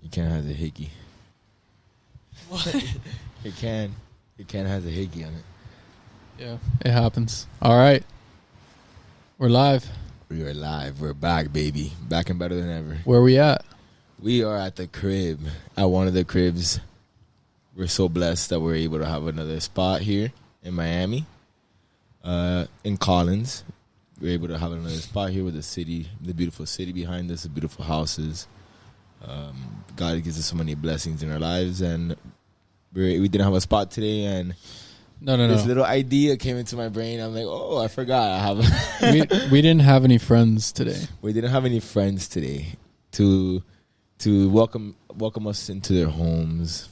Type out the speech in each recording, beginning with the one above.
You can't have the hickey. What? It can. It can have the hickey on it. Yeah, it happens. All right. We're live. We are live. We're back, baby. Back and better than ever. Where we at? We are at the crib. At one of the cribs. We're so blessed that we're able to have another spot here in Miami. In Collins. We're able to have another spot here with the city, the beautiful city behind us, the beautiful houses. God gives us so many blessings in our lives, and we didn't have a spot today, and this little idea came into my brain. I'm like, oh, I forgot. we didn't have any friends today. We didn't have any friends today to welcome us into their homes,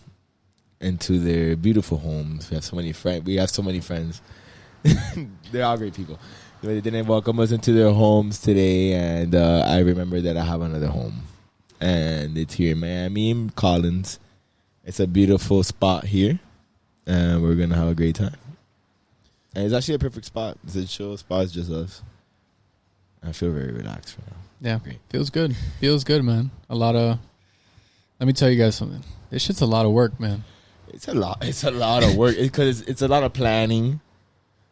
into their beautiful homes. We have so many friends. They're all great people. They didn't welcome us into their homes today, and I remember that I have another home. And it's here in Miami, in Collins. It's a beautiful spot here, and we're going to have a great time. And it's actually a perfect spot. It's a chill spot. It's just us. I feel very relaxed right now. Yeah, great. Feels good. Feels good, man. Let me tell you guys something. This shit's a lot of work, man. It's a lot of work because it's a lot of planning.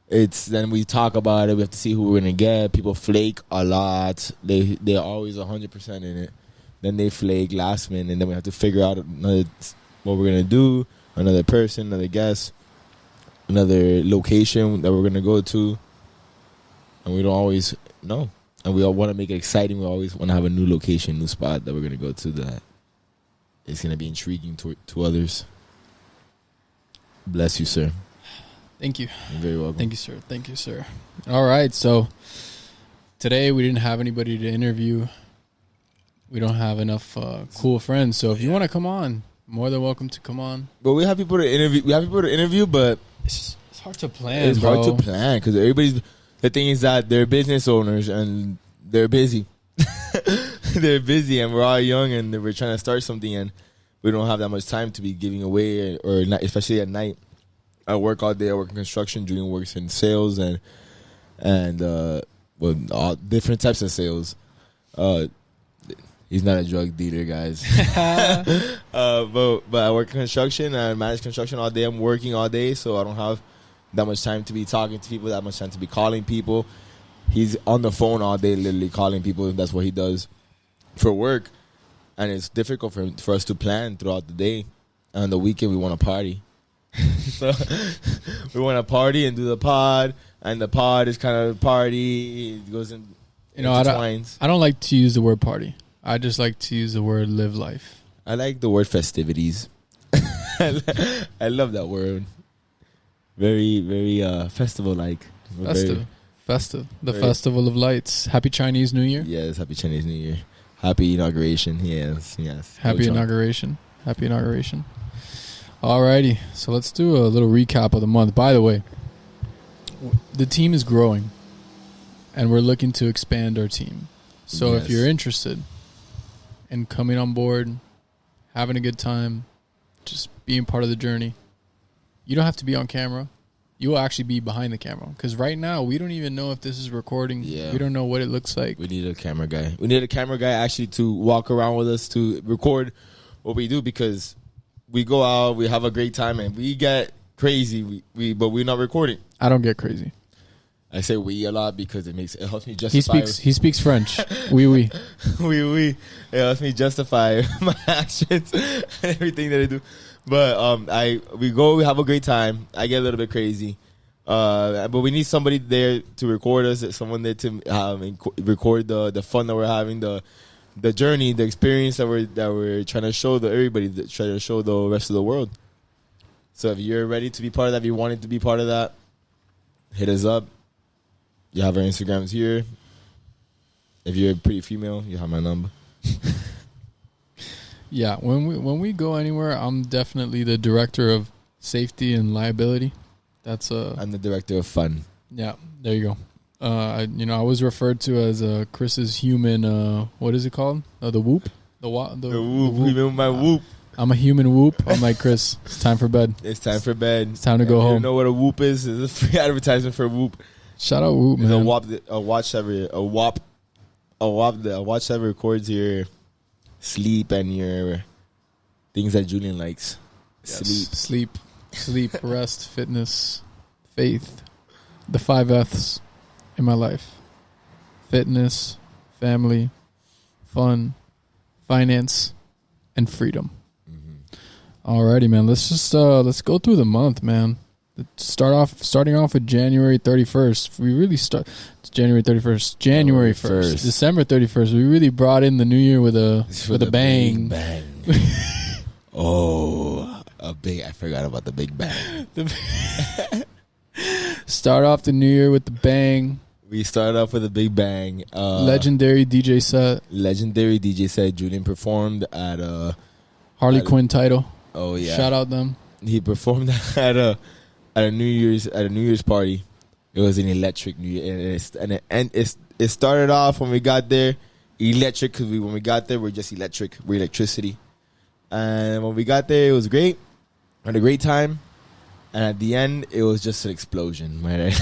Then we talk about it. We have to see who we're going to get. People flake a lot. They're always 100% in it. Then they flake last minute, and then we have to figure out what we're going to do, another person, another guest, another location that we're going to go to. And we don't always know. And we all want to make it exciting. We always want to have a new location, new spot that we're going to go to that is going to be intriguing to others. Bless you, sir. Thank you. You're very welcome. Thank you, sir. Thank you, sir. All right, so today we didn't have anybody to interview. We don't have enough cool friends. So if you want to come on, more than welcome to come on. But we have people to interview. But it's hard to plan. It's hard to plan because the thing is that they're business owners and they're busy. They're busy, and we're all young, and we're trying to start something, and we don't have that much time to be giving away, or not, especially at night. I work all day. I work in construction, doing works in sales and all different types of sales. He's not a drug dealer, guys. But I work in construction. I manage construction all day. I'm working all day, so I don't have that much time to be talking to people, that much time to be calling people. He's on the phone all day, literally calling people. That's what he does for work. And it's difficult for us to plan throughout the day. And on the weekend, we want to party. So we want to party and do the pod. And the pod is kind of a party. It goes in. I don't like to use the word party. I just like to use the word live life. I like the word festivities. I love that word. Very, very festival-like. Festive. The Festival of Lights. Happy Chinese New Year. Yes, happy Chinese New Year. Happy inauguration. Yes. Happy inauguration. Alrighty. So let's do a little recap of the month. By the way, the team is growing, and we're looking to expand our team. So if you're interested in coming on board, having a good time, just being part of the journey, you don't have to be on camera. You will actually be behind the camera. Because right now, we don't even know if this is recording. Yeah. We don't know what it looks like. We need a camera guy. We need a camera guy actually to walk around with us to record what we do, because we go out, we have a great time, and we get crazy. But we're not recording. I don't get crazy. I say we a lot because it helps me justify. He speaks French. Oui. It helps me justify my actions and everything that I do. But we have a great time. I get a little bit crazy. But we need somebody there to record us, someone there to record the fun that we're having, the journey, the experience that we're trying to show everybody, trying to show the rest of the world. So if you're ready to be part of that, if you wanted to be part of that, hit us up. You have our Instagrams here. If you're a pretty female, you have my number. Yeah, when we go anywhere, I'm definitely the director of safety and liability. I'm the director of fun. Yeah, there you go. I was referred to as Chris's human. What is it called? The whoop. The whoop. Remember my whoop. I'm a human whoop. I'm like, Chris, it's time for bed. It's time for bed. It's time to go home. You know what a whoop is? It's a free advertisement for Whoop. Shout out Whoop, man. A watch that records your sleep and your things that Julian likes. Yes. Sleep, rest, fitness, faith. The 5 F's in my life. Fitness, family, fun, finance, and freedom. Alrighty, man. Let's just let's go through the month, man. Starting off with January 31st. We really start. It's January 31st. January 1st. December 31st. We really brought in the new year with a bang. Bang. Oh, a big! I forgot about the big bang. Start off the new year with the bang. We started off with a big bang. Legendary DJ set. Julian performed at Harley Quinn title. Oh yeah! Shout out them. He performed at a New Year's party. It was an electric New Year, and it started off when we got there electric because when we got there we're just electric, we're electricity. And when we got there, it was great. We had a great time. And at the end, it was just an explosion. Right?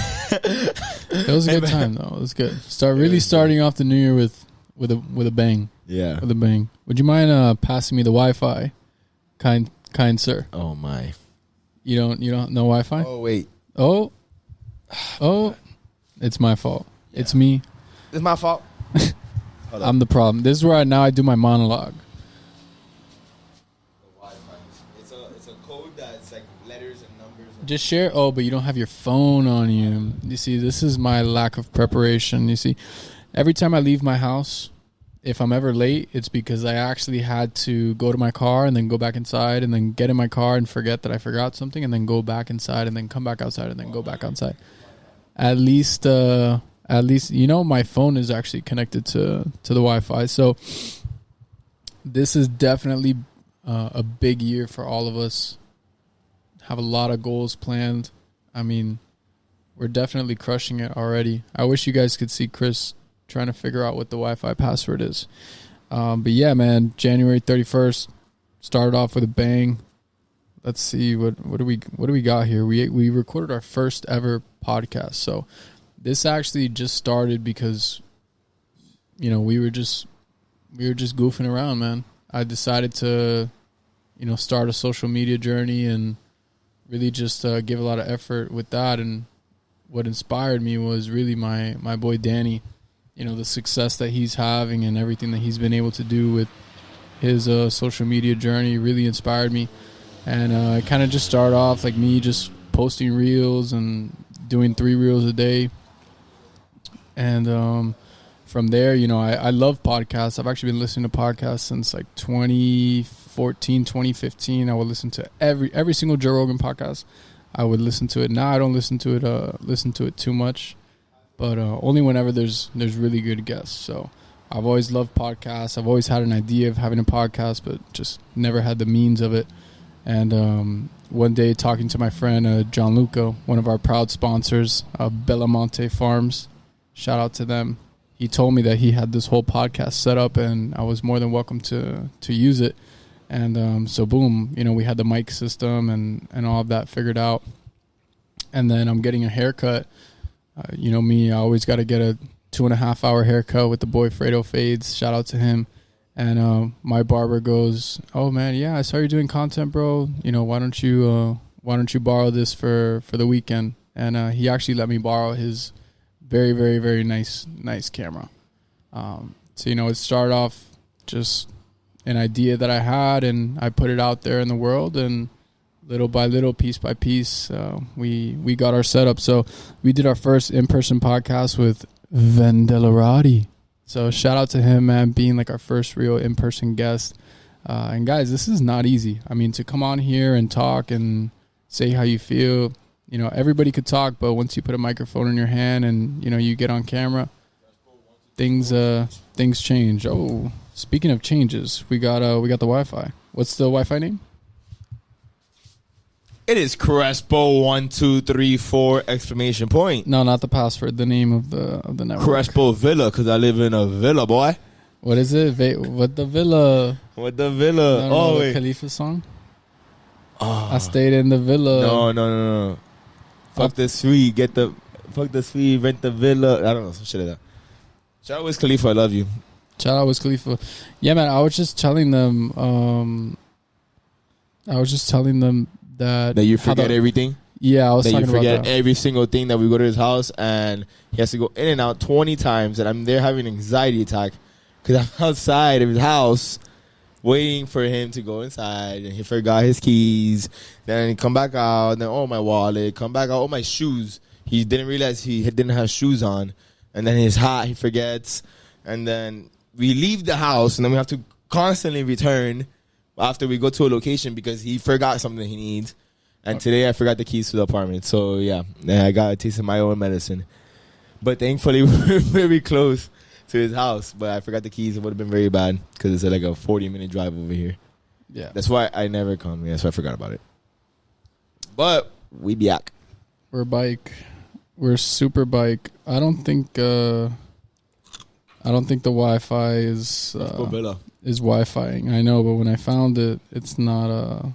It was a good time, though. It was good. Starting off the new year with a bang. Yeah, with a bang. Would you mind passing me the Wi-Fi, kind sir? Oh my! You don't know Wi-Fi? Oh wait. Oh, it's my fault. Yeah. It's me. It's my fault. I'm the problem. This is where I do my monologue. It's a code that's like letters and numbers. Just share. Oh, but you don't have your phone on you. You see, this is my lack of preparation. You see, every time I leave my house, if I'm ever late, it's because I actually had to go to my car and then go back inside and then get in my car and forget that I forgot something and then go back inside and then come back outside and then go back outside. At least, my phone is actually connected to the Wi-Fi. So this is definitely a big year for all of us. Have a lot of goals planned. I mean, we're definitely crushing it already. I wish you guys could see Chris trying to figure out what the Wi-Fi password is. But yeah, man, January 31st started off with a bang. Let's see what do we got here. We recorded our first ever podcast. So this actually just started because we were just goofing around, man. I decided to start a social media journey and really just give a lot of effort with that. And what inspired me was really my boy Danny. The success that he's having and everything that he's been able to do with his social media journey really inspired me. And it kind of just started off like me just posting reels and doing 3 reels a day. And from there, I love podcasts. I've actually been listening to podcasts since like 2014, 2015. I would listen to every single Joe Rogan podcast. I would listen to it. Now I don't listen to it too much. But only whenever there's really good guests. So I've always loved podcasts. I've always had an idea of having a podcast, but just never had the means of it. And one day talking to my friend Gianluca, one of our proud sponsors, Bellamonte Farms, shout out to them. He told me that he had this whole podcast set up and I was more than welcome to use it. And so boom, we had the mic system and all of that figured out. And then I'm getting a haircut. Me, I always got to get a 2.5 hour haircut with the boy Fredo Fades. Shout out to him. And my barber goes, "Oh man, yeah, I saw you doing content, bro. Why don't you borrow this for the weekend?" And he actually let me borrow his very, very, very nice camera. So it started off just an idea that I had, and I put it out there in the world, and little by little, piece by piece, we got our setup. So we did our first in-person podcast with Vendelarati. So shout out to him, man, being like our first real in-person guest. And guys, this is not easy. I mean, to come on here and talk and say how you feel, everybody could talk, but once you put a microphone in your hand and, you get on camera, things change. Oh, speaking of changes, we got the Wi-Fi. What's the Wi-Fi name? It is Crespo 1234 exclamation point. No, not the password. The name of the network. Crespo Villa, because I live in a villa, boy. What is it? What the villa? What the villa? Oh, wait. Khalifa song. Oh. I stayed in the villa. No. Fuck the suite. Fuck the suite. Rent the villa. I don't know. Some shit like that. Shout out Wiz Khalifa. I love you. Shout out Wiz Khalifa. Yeah, man. I was just telling them. I was just telling them that you forget everything. Yeah, I was talking about that. You forget every single thing that we go to his house, and he has to go in and out 20 times, and I'm there having an anxiety attack because I'm outside of his house waiting for him to go inside, and he forgot his keys. Then he come back out, and then, oh, my wallet. Come back out, oh, my shoes. He didn't realize he didn't have shoes on. And then his hat, he forgets. And then we leave the house, and then we have to constantly return after we go to a location because he forgot something he needs. And today I forgot the keys to the apartment. So, yeah, I got a taste of my own medicine. But thankfully, we're very close to his house. But I forgot the keys. It would have been very bad because it's like a 40-minute drive over here. Yeah. That's why I never come. Yeah, that's why I forgot about it. But we be back. We're bike. We're super bike. I don't think the Wi-Fi is Wi-Fiing. I know, but when I found it, it's not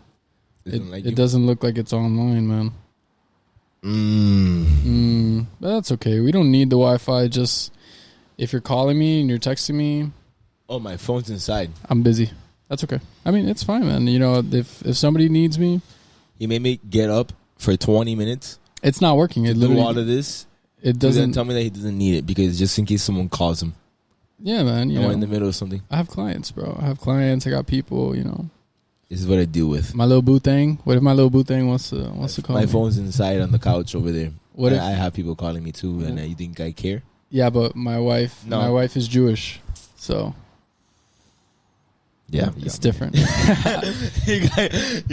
it doesn't look like it's online, man. But that's okay. We don't need the Wi-Fi. Just if you're calling me and you're texting me, oh, my phone's inside. I'm busy. That's okay. I mean, it's fine, man. You know, if somebody needs me, he made me get up for 20 minutes. It's not working. It literally do all of this. It doesn't tell me that he doesn't need it because just in case someone calls him. Yeah, man. You know, in the middle of something. I have clients, bro. I got people. You know. This is what I deal with. My little boo thing. What if my little boo thing wants to call me? My phone's inside on the couch over there. What if I have people calling me too, and you think I care? Yeah, but my wife is Jewish, so yeah, it's different. You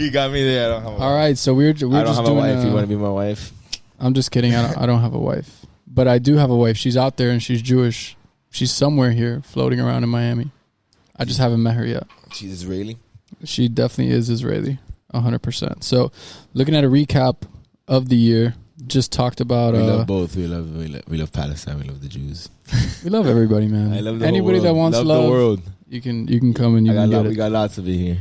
got me there. I don't have a All right, so we're just have doing a wife. You want to be my wife? I'm just kidding. I don't have a wife, but I do have a wife. She's out there and she's Jewish. She's somewhere here, floating around in Miami. I just haven't met her yet. She's Israeli. She definitely is Israeli, 100%. So, looking at a recap of the year, just talked about. We love both. We love Palestine. We love the Jews. We love everybody, man. I love anybody that wants love. The world. You can come and you can get it. We got lots of it here.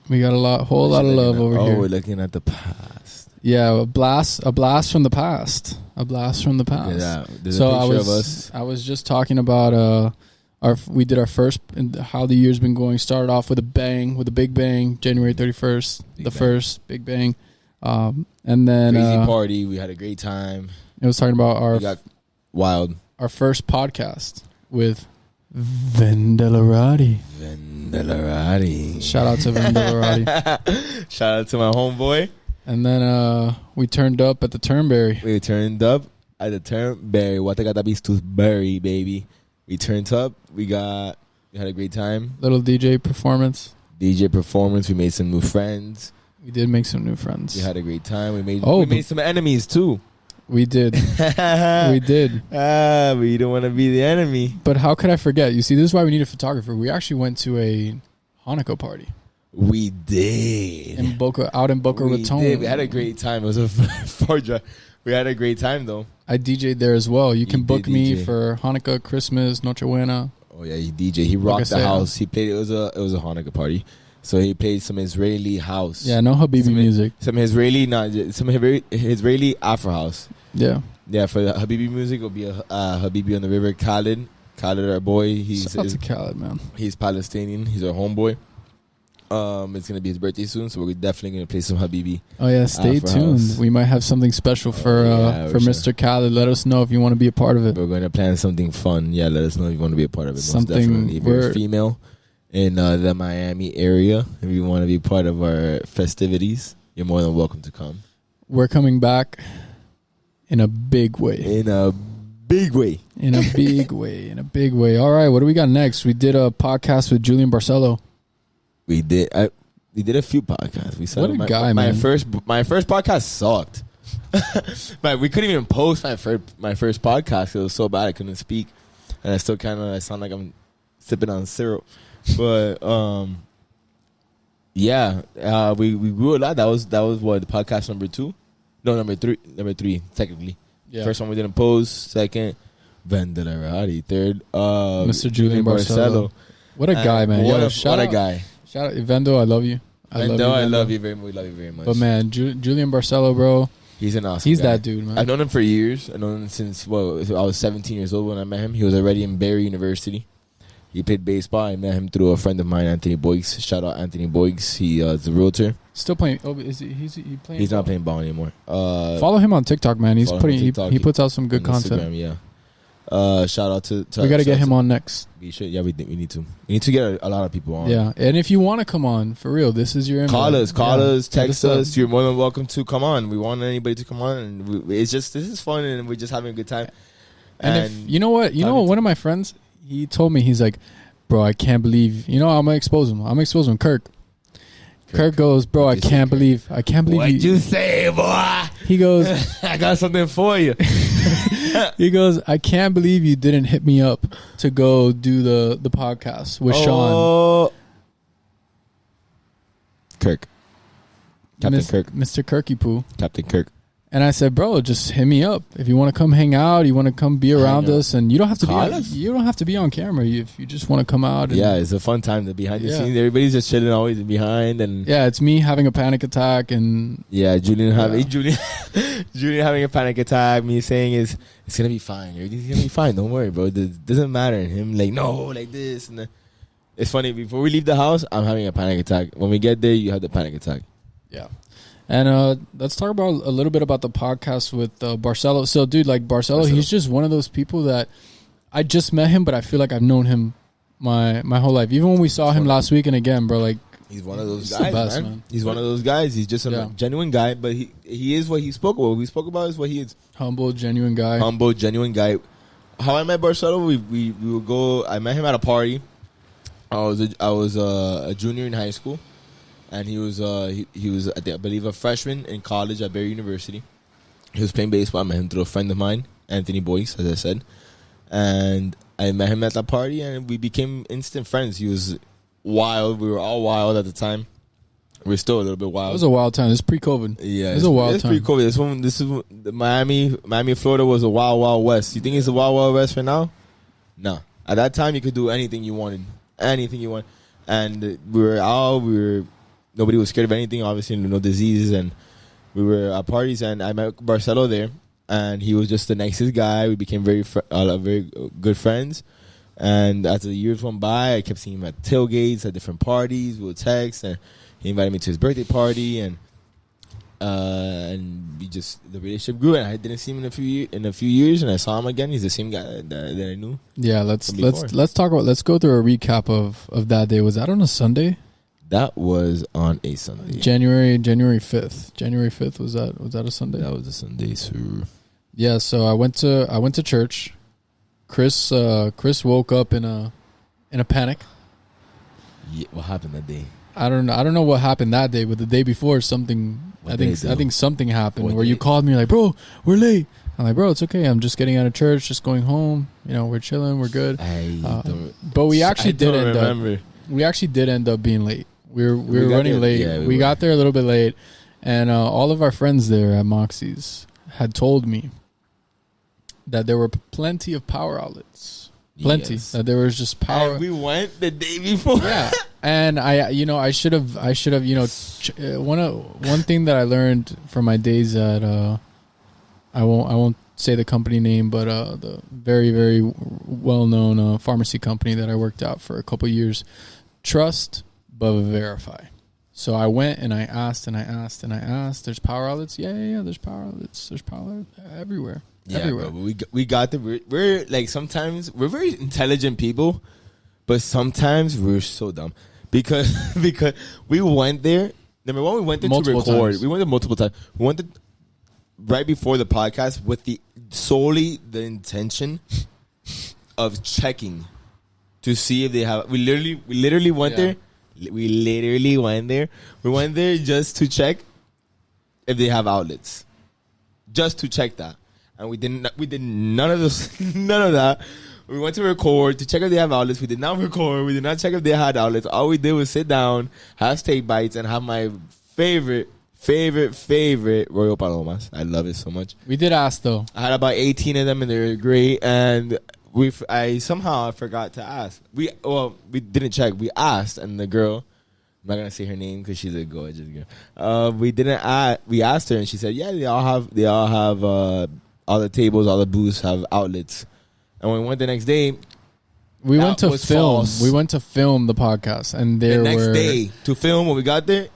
We got a whole lot of love over here. Oh, we're looking at the past. Yeah, a blast from the past. A blast from the past. Yeah, there's a picture of us. I was just talking about we did our first, how the year's been going. Started off with a big bang, January 31st, first big bang. And then crazy party. We had a great time. It was talking about we got wild. Our first podcast with Vendelarati. Shout out to Vendelarati. Shout out to my homeboy. And then we turned up at the Turnberry. We turned up at the Turnberry. Berry, baby. We turned up. We had a great time. Little DJ performance. We made some new friends. We did make some new friends. We had a great time. We made some enemies too. We did. We did. We don't want to be the enemy. But how could I forget? You see, this is why we need a photographer. We actually went to a Hanukkah party. We did. Out in Boca Raton. We had a great time. It was a far drive. We had a great time, though. I DJ'd there as well. You can book me for Hanukkah, Christmas, Noche Buena. Oh, yeah, he DJ. He rocked the house. He played. It was a Hanukkah party. So he played some Israeli house. Yeah, no Habibi music. Some Israeli Afro house. Yeah. Yeah, for the Habibi music, it'll be a Habibi on the River. Khalid, our boy. Shout out to Khalid, man. He's Palestinian. He's our homeboy. It's going to be his birthday soon, so we're definitely going to play some Habibi. Oh, yeah, stay tuned. House. We might have something special for Mr. Khalid. Let us know if you want to be a part of it. We're going to plan something fun. Yeah, let us know if you want to be a part of it. Most definitely. If you're female in the Miami area, if you want to be part of our festivities, you're more than welcome to come. We're coming back in a big way. In a big way. All right, what do we got next? We did a podcast with Julian Barcelo. We did. We did a few podcasts. What a guy, man! My first podcast sucked. But we couldn't even post my first podcast. It was so bad I couldn't speak, and I still I sound like I'm sipping on syrup. But we grew a lot. That was what, the podcast number 2? No, number three technically. Yeah. First one we didn't post. Second, Vendelarati. Third, Mr. Julian Barcelo. What a guy, man! What a guy! Shout out, Vendo. I love you. I love you very much. We love you very much. But man, Julian Barcelo, bro. He's an awesome He's guy. That dude, man. I've known him for years. I've known him since I was 17 years old when I met him. He was already in Barry University. He played baseball. I met him through a friend of mine, Anthony Boyks. Shout out Anthony Boyks. He is a realtor. Still playing. Oh, is he playing? He's not playing ball anymore. Follow him on TikTok, man. He's putting. He puts out some good content. Instagram, yeah. Shout out to we got to get him on next. We should. Yeah, we need to. We need to get a lot of people on. Yeah, and if you want to come on, for real, this is your call us, text us. You're more than welcome to come on. We want anybody to come on, and this is fun, and we're just having a good time. And if, you know what, one of my friends, he told me, he's like, bro, I can't believe. I'm gonna expose him. Kirk goes, bro, I can't believe. What'd you say, boy? He goes, I got something for you. He goes, I can't believe you didn't hit me up to go do the podcast with Sean. Kirk. Captain Kirk. Mr. Kirky Poo. Captain Kirk. And I said, bro, just hit me up if you want to come hang out. You want to come be around us, and you don't have to be on camera if you just want to come out. And it's a fun time. The behind the scenes, everybody's just chilling, always behind, and it's me having a panic attack, and Julian having a panic attack. Me saying it's gonna be fine. Everything's gonna be fine. Don't worry, bro. It doesn't matter. And him like like this, and it's funny. Before we leave the house, I'm having a panic attack. When we get there, you have the panic attack. Yeah. And let's talk about a little bit about the podcast with Barcelo. So, dude, like Barcelo, he's just one of those people that I just met him, but I feel like I've known him my whole life. Even when we saw him last week and again, bro, like he's one of those guys, man. He's one of those guys. He's just a genuine guy, but he is what he spoke about. What we spoke about is what he is. Humble, genuine guy. How I met Barcelo, we would go. I met him at a party. I was a junior in high school. And he was I believe a freshman in college at Barry University. He was playing baseball. I met him through a friend of mine, Anthony Boyce, as I said. And I met him at that party, and we became instant friends. He was wild. We were all wild at the time. We're still a little bit wild. It was a wild time. This is pre-COVID. Yeah, it was a wild time. It's pre-COVID. This is Miami, Florida was a wild, wild west. You think it's a wild, wild west for now? No. At that time, you could do anything you wanted. And we were out. Nobody was scared of anything, obviously, no diseases, and we were at parties, and I met Barcelo there, and he was just the nicest guy. We became very good friends, and as the years went by, I kept seeing him at tailgates, at different parties. We would text, and he invited me to his birthday party, and the relationship grew, and I didn't see him in a few years, and I saw him again. He's the same guy that I knew. Yeah, let's go through a recap of that day. Was that on a Sunday? That was on a Sunday. January 5th. January 5th, was that a Sunday? That was a Sunday, sir. Yeah, so I went to church. Chris woke up in a panic. Yeah, what happened that day? I don't know what happened that day, but the day before I think something happened where you called me like, "Bro, we're late." I'm like, "Bro, it's okay. I'm just getting out of church, just going home. We're chilling, we're good." But we actually did end up being late. We were running late. Yeah, we got there a little bit late, and all of our friends there at Moxie's had told me that there were plenty of power outlets. Plenty. Yes. That there was just power. And we went the day before. Yeah. And I should have one thing that I learned from my days at I won't say the company name, but the very, very well-known pharmacy company that I worked out for a couple of years. Trust, but verify. So I went and I asked. There's power outlets? Yeah. There's power outlets. There's power everywhere. Yeah, everywhere. Bro, we got we're like, sometimes we're very intelligent people, but sometimes we're so dumb because we went there. Number one, we went there multiple to record. Times. We went there multiple times. We went there right before the podcast with solely the intention of checking to see if they have. We literally went there. We literally went there. We went there just to check if they have outlets, just to check that. And we did none of this, none of that. We went to record to check if they have outlets. We did not record. We did not check if they had outlets. All we did was sit down, have steak bites, and have my favorite Royal Palomas. I love it so much. We did ask though. I had about 18 of them, and they were great. And I somehow forgot to ask. We didn't check. We asked, and the girl, I'm not gonna say her name because she's a gorgeous girl. We asked her, and she said, "Yeah, they all have all the tables, all the booths have outlets." And when we went the next day, We That went to was film. false. We went to film the podcast, and The there next were day to film when we got there,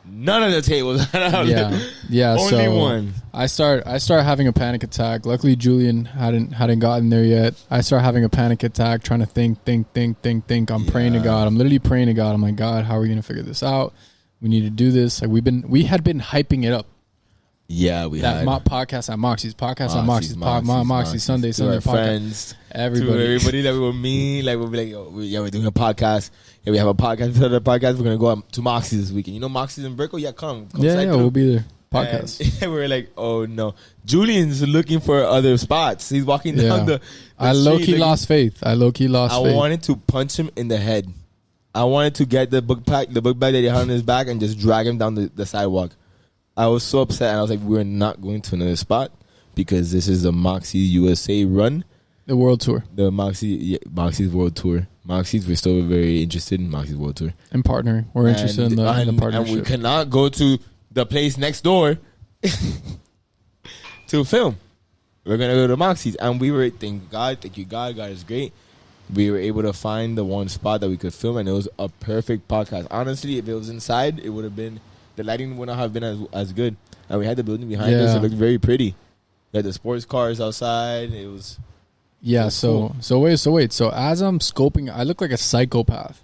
none of the tables had outlets. yeah. Only so one. I start having a panic attack. Luckily, Julian hadn't gotten there yet. I start having a panic attack, trying to think. I'm praying to God. I'm literally praying to God. I'm like, God, how are we gonna figure this out? We need to do this. Like we had been hyping it up. Yeah, we That had podcast at Moxie's, Moxie, Sunday to our podcast. friends, Everybody that we were meet. Like we'll be like, we're doing a podcast. Yeah, we have a podcast. For the podcast, we're gonna go out to Moxie's this weekend. You know Moxie's in Brickell? Yeah, come Yeah, we'll be there. Podcast. And we were like, oh no, Julian's looking for other spots. He's walking down the I street low-key lost faith. I wanted to punch him in the head. I wanted to get the book bag that he had on his back, and just drag him down the sidewalk. I was so upset, and I was like, we're not going to another spot because this is the Moxie USA run. The World Tour. The Moxie's World Tour. Moxie's, we're still very interested in Moxie's World Tour. And partnering. We're interested in the partnership. And we cannot go to the place next door to film. We're going to go to Moxie's. And we were, thank you God. God is great. We were able to find the one spot that we could film, and it was a perfect podcast. Honestly, if it was inside, it would have been... The lighting would not have been as good. And we had the building behind us. It looked very pretty. We had the sports cars outside. It was... Yeah, it was cool. So wait. So as I'm scoping, I look like a psychopath.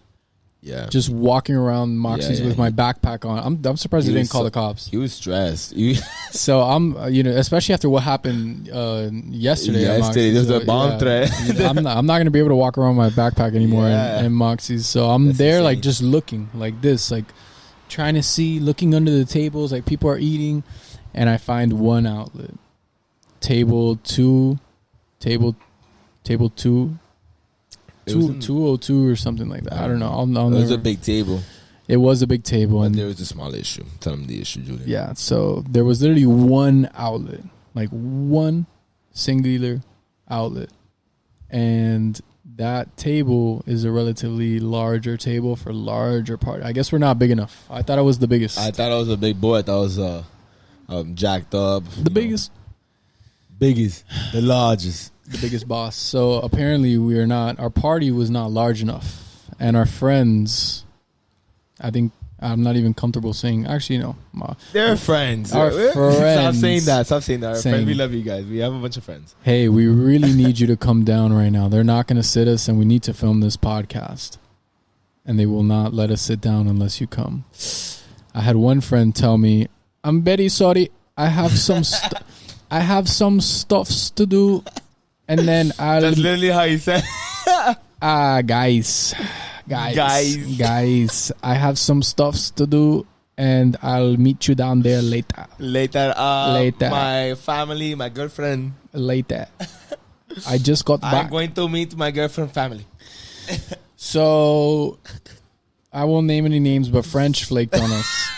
Yeah. Just walking around Moxie's with my backpack on. I'm surprised he didn't call the cops. He was stressed. So I'm, especially after what happened yesterday. Yesterday, there's a bomb threat. I'm not going to be able to walk around with my backpack anymore in Moxie's. So I'm there, insane. Like just looking like this, like trying to see, looking under the tables, like people are eating, and I find one outlet, table 202 202 or something like that. I don't know. It was a big table. It was a big table, but and there was a small issue. Tell them the issue, Julian. Yeah, so there was literally one outlet, like one singular outlet, and that table is a relatively larger table for larger party. I guess we're not big enough. I thought I was the biggest. I thought I was a big boy. I thought I was jacked up. The biggest, the largest. The biggest boss. So apparently we are not. Our party was not large enough, and our friends. I think I'm not even comfortable saying. Actually, no. They're friends. Our friends. Stop saying that. Our friends, we love you guys. We have a bunch of friends. Hey, we really need you to come down right now. They're not going to sit us, and we need to film this podcast, and they will not let us sit down unless you come. I had one friend tell me, "I'm very sorry. I have some. I have some stuffs to do." And then That's literally how you said. Guys, I have some stuffs to do, and I'll meet you down there later. Later. My family, my girlfriend. Later. I just got back. I'm going to meet my girlfriend family. So, I won't name any names, but French flaked on us.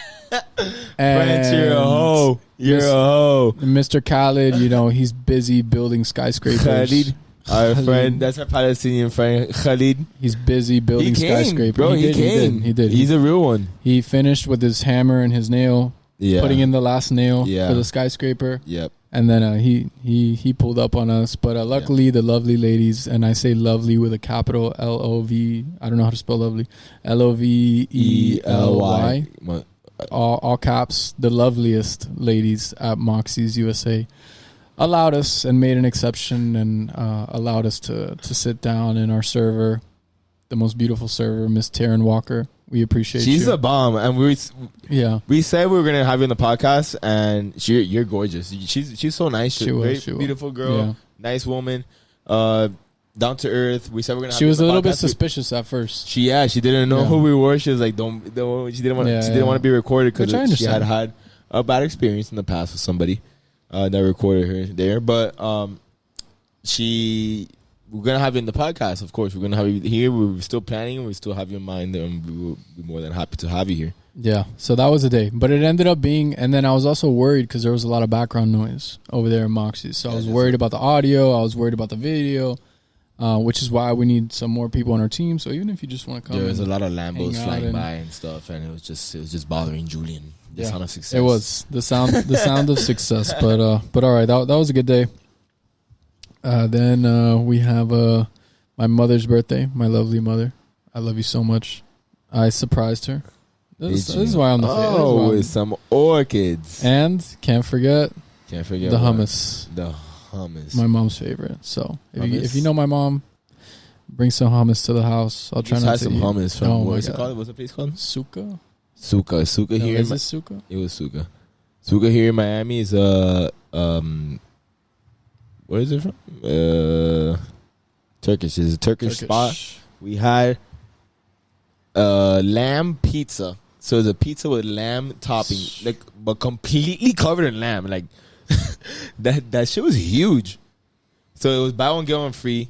French, you're a hoe. You're a hoe. Mr. Khalid, he's busy building skyscrapers. Khalid, our friend, that's our Palestinian friend, Khalid. He's busy building skyscrapers. Bro, he did. He's a real one. He finished with his hammer and his nail, putting in the last nail for the skyscraper. Yep. And then he pulled up on us. But luckily, the lovely ladies, and I say lovely with a capital L-O-V, I don't know how to spell lovely, L-O-V-E-L-Y. All caps, the loveliest ladies at Moxie's USA allowed us and made an exception and allowed us to sit down in our server, the most beautiful server, Miss Taryn Walker. We appreciate you. She's a bomb, and we said we were gonna have you on the podcast, and you're gorgeous. She's so nice. She's a very beautiful girl, nice woman. Down to earth. We said we're gonna. She was a little bit suspicious at first. She didn't know who we were. She was like, don't. She didn't want. She didn't want to be recorded because she had a bad experience in the past with somebody that recorded her there. But we're gonna have you in the podcast. Of course, we're gonna have you here. We're still planning. We still have you in mind, and we will be more than happy to have you here. Yeah. So that was the day, but it ended up being. And then I was also worried because there was a lot of background noise over there in Moxie's. So I was worried about the audio. I was worried about the video. Which is why we need some more people on our team. So even if you just want to come, there was a lot of Lambos flying by and stuff, and it was just bothering Julian. The sound of success. It was the sound of success. But all right, that was a good day. Then we have my mother's birthday. My lovely mother. I love you so much. I surprised her. This is why I'm the favorite. Oh, with some orchids. And can't forget the hummus. The hummus. My mom's favorite. So if you know my mom, bring some hummus to the house. I'll try not to some eat. hummus from what's it called? What's the place called? Suka. Suka here. Is this Suka? It was Suka. Suka here in Miami is where is it from? Turkish. It's a Turkish spot. We had lamb pizza. So it's a pizza with lamb topping, like, but completely covered in lamb. Like that shit was huge. So it was buy one get one free.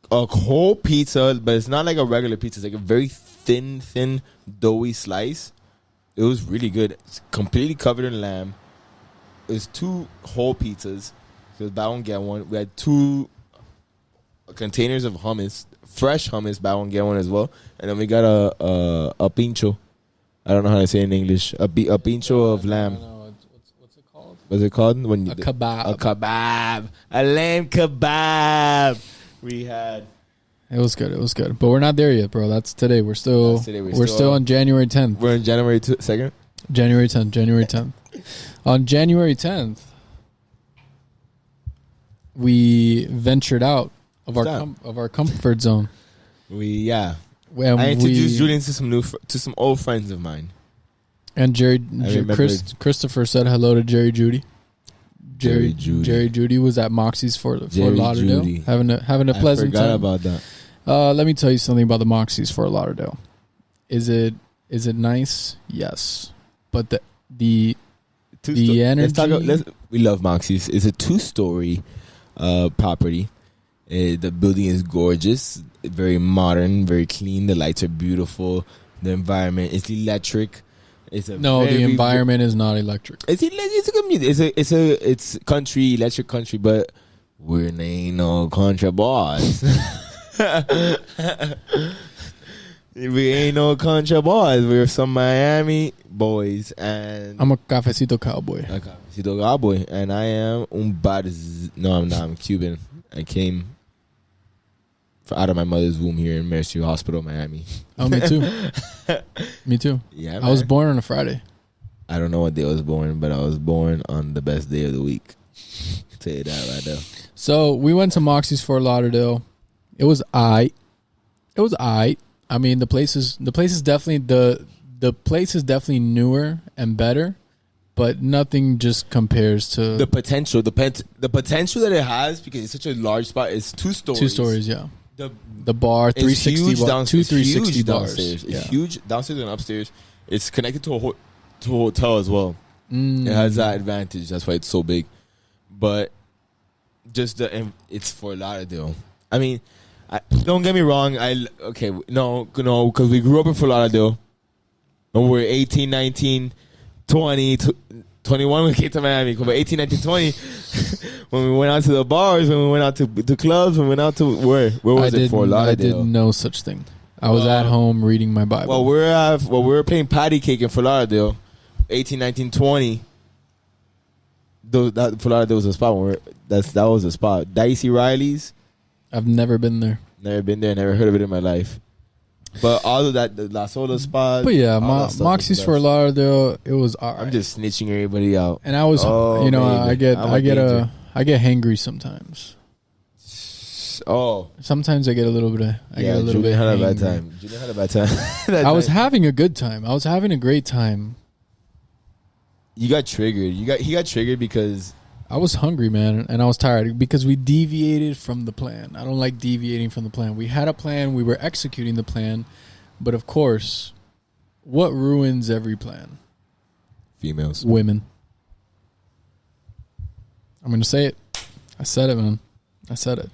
A whole pizza, but it's not like a regular pizza. It's like a very thin, doughy slice. It was really good. It's completely covered in lamb. It was 2 whole pizzas. So it was buy one get one. We had 2 containers of hummus, fresh hummus, buy one get one as well. And then we got a pincho. I don't know how to say it in English. A pincho of lamb. What's it called? What's it called? A kebab. A kebab. A lamb kebab. We had. It was good. But we're not there yet, bro. That's today. We're still on January 10th. We're on January 2nd? January 10th. On January 10th, we ventured out of our comfort zone. I introduced Julian to some old friends of mine. And Christopher said hello to Jerry Judy. Jerry Judy was at Moxie's for Fort Lauderdale, having a pleasant time. I forgot about that. Let me tell you something about the Moxie's Fort Lauderdale. Is it nice? Yes, but the energy. We love Moxie's. It's a 2-story property. The building is gorgeous, very modern, very clean. The lights are beautiful. The environment is electric. The environment is not electric. It's country, electric country, but we ain't no country boys. We ain't no country boys. We're some Miami boys, and I'm a cafecito cowboy. And I am No, I'm not. I'm Cuban. I came out of my mother's womb here in Mercy Hospital, Miami. Oh, me too. Me too. Yeah, man. I was born on a Friday. I don't know what day I was born, but I was born on the best day of the week. I'll tell you that right now. So we went to Moxie's Fort Lauderdale. It was aight. I mean, the place is definitely the place is definitely newer and better, but nothing just compares to the potential. The potential that it has, because it's such a large spot. It's 2 stories. 2 stories, yeah. The bar, 360 bar, 2 360 bars. Downstairs. Yeah. It's huge downstairs and upstairs. It's connected to a hotel as well. It has that advantage. That's why it's so big. But it's Fort Lauderdale. I mean, don't get me wrong. Because we grew up in Fort Lauderdale. When we were 18, 19, 20, 21 when we came to Miami. But 18, 19, 20, when we went out to the bars, when we went out to clubs, when we went out to where was it? Fort Lauderdale. I did no such thing. I was at home reading my Bible. We were playing patty cake in Fort Lauderdale, 18, 19, 20. Fort Lauderdale was a spot that was a spot. Dicey Riley's. I've never been there. Never been there. Never heard of it in my life. But all of that, the La Sola spot. But yeah, Moxie's Fort Lauderdale, it was alright. I'm just snitching everybody out. And I was, I get hangry sometimes. Oh, sometimes I get a little bit. Julian had a bad time. Julian had a bad time. I was having a good time. I was having a great time. You got triggered. He got triggered because I was hungry, man, and I was tired because we deviated from the plan. I don't like deviating from the plan. We had a plan. We were executing the plan. But, of course, what ruins every plan? Females. Women. I'm going to say it. I said it, man. I said it.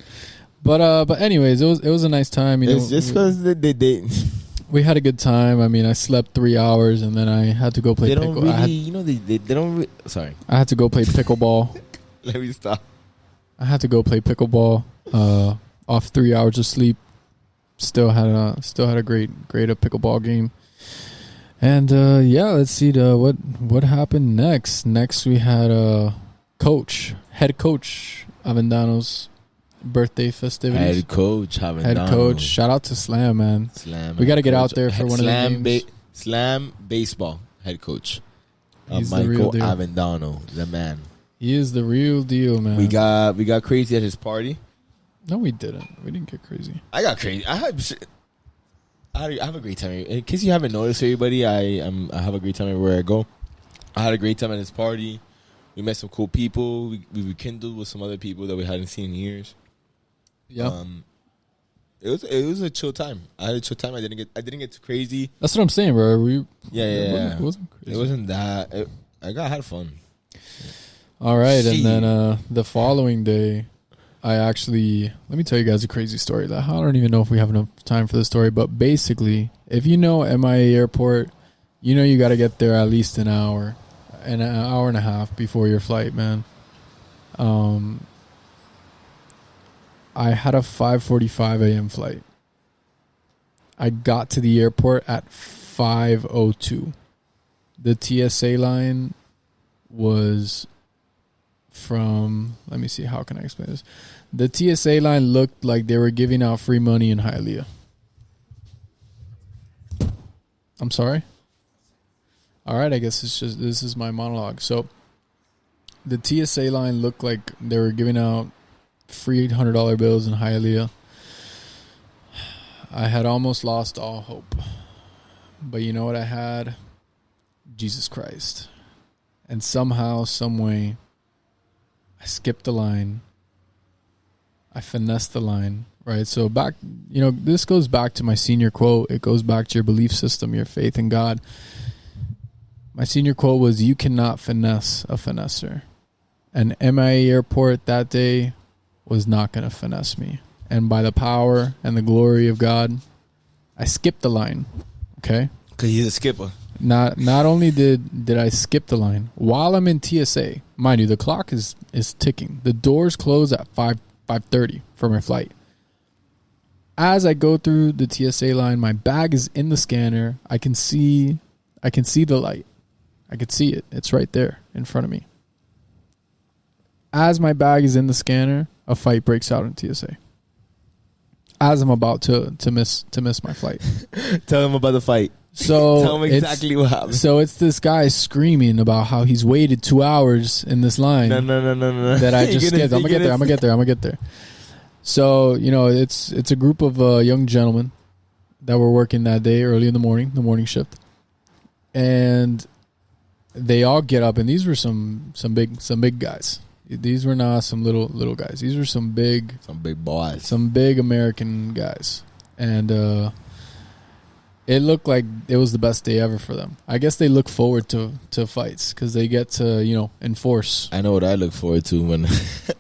But anyways, it was a nice time. It's just because they we had a good time. I mean, I slept 3 hours, and then I had to go play Sorry. I had to go play pickleball. Let me stop. I had to go play pickleball off 3 hours of sleep. Still had a great pickleball game. And let's see what happened next. Next we had head coach Avendanos birthday festivities. Head coach. Shout out to Slam, man. Slam. We got to get out there for one of the games. Slam baseball head coach. He's the real Michael deal. Avendano, the man. He is the real deal, man. We got crazy at his party. No, we didn't. We didn't get crazy. I got crazy. I have a great time. In case you haven't noticed, everybody, I have a great time everywhere I go. I had a great time at his party. We met some cool people. We rekindled with some other people that we hadn't seen in years. Yeah. It was a chill time. I had a chill time. I didn't get too crazy. That's what I'm saying, bro. It wasn't crazy. It wasn't that. I had fun. All right, and then the following day, let me tell you guys a crazy story. I don't even know if we have enough time for the story, but basically, if you know MIA Airport, you know you got to get there at least an hour and a half before your flight, man. I had a 5:45 a.m. flight. I got to the airport at 5:02. The TSA line was from, let me see, how can I explain this? The TSA line looked like they were giving out free money in Hialeah. I'm sorry? All right, I guess this is my monologue. So the TSA line looked like they were giving out free $100 bills in Hialeah. I had almost lost all hope. But you know what I had? Jesus Christ. And somehow, some way, I skipped the line. I finessed the line, right? So back, this goes back to my senior quote. It goes back to your belief system, your faith in God. My senior quote was, "You cannot finesse a finesser." And MIA Airport that day was not going to finesse me. And by the power and the glory of God, I skipped the line. Okay? Because he's a skipper. Not only did I skip the line, while I'm in TSA, mind you, the clock is ticking. The doors close at 5:30 for my flight. As I go through the TSA line, my bag is in the scanner. I can see the light. I could see it. It's right there in front of me. As my bag is in the scanner, a fight breaks out in TSA. As I'm about to miss my flight. Tell him about the fight. So tell him exactly what happened. So it's this guy screaming about how he's waited 2 hours in this line. No. That I just skipped. I'm gonna get there. So it's a group of young gentlemen that were working that day early in the morning shift, and they all get up, and these were some big guys. These were not some little guys. These were some big boys, some big American guys, and it looked like it was the best day ever for them. I guess they look forward to fights because they get to enforce. I know what I look forward to when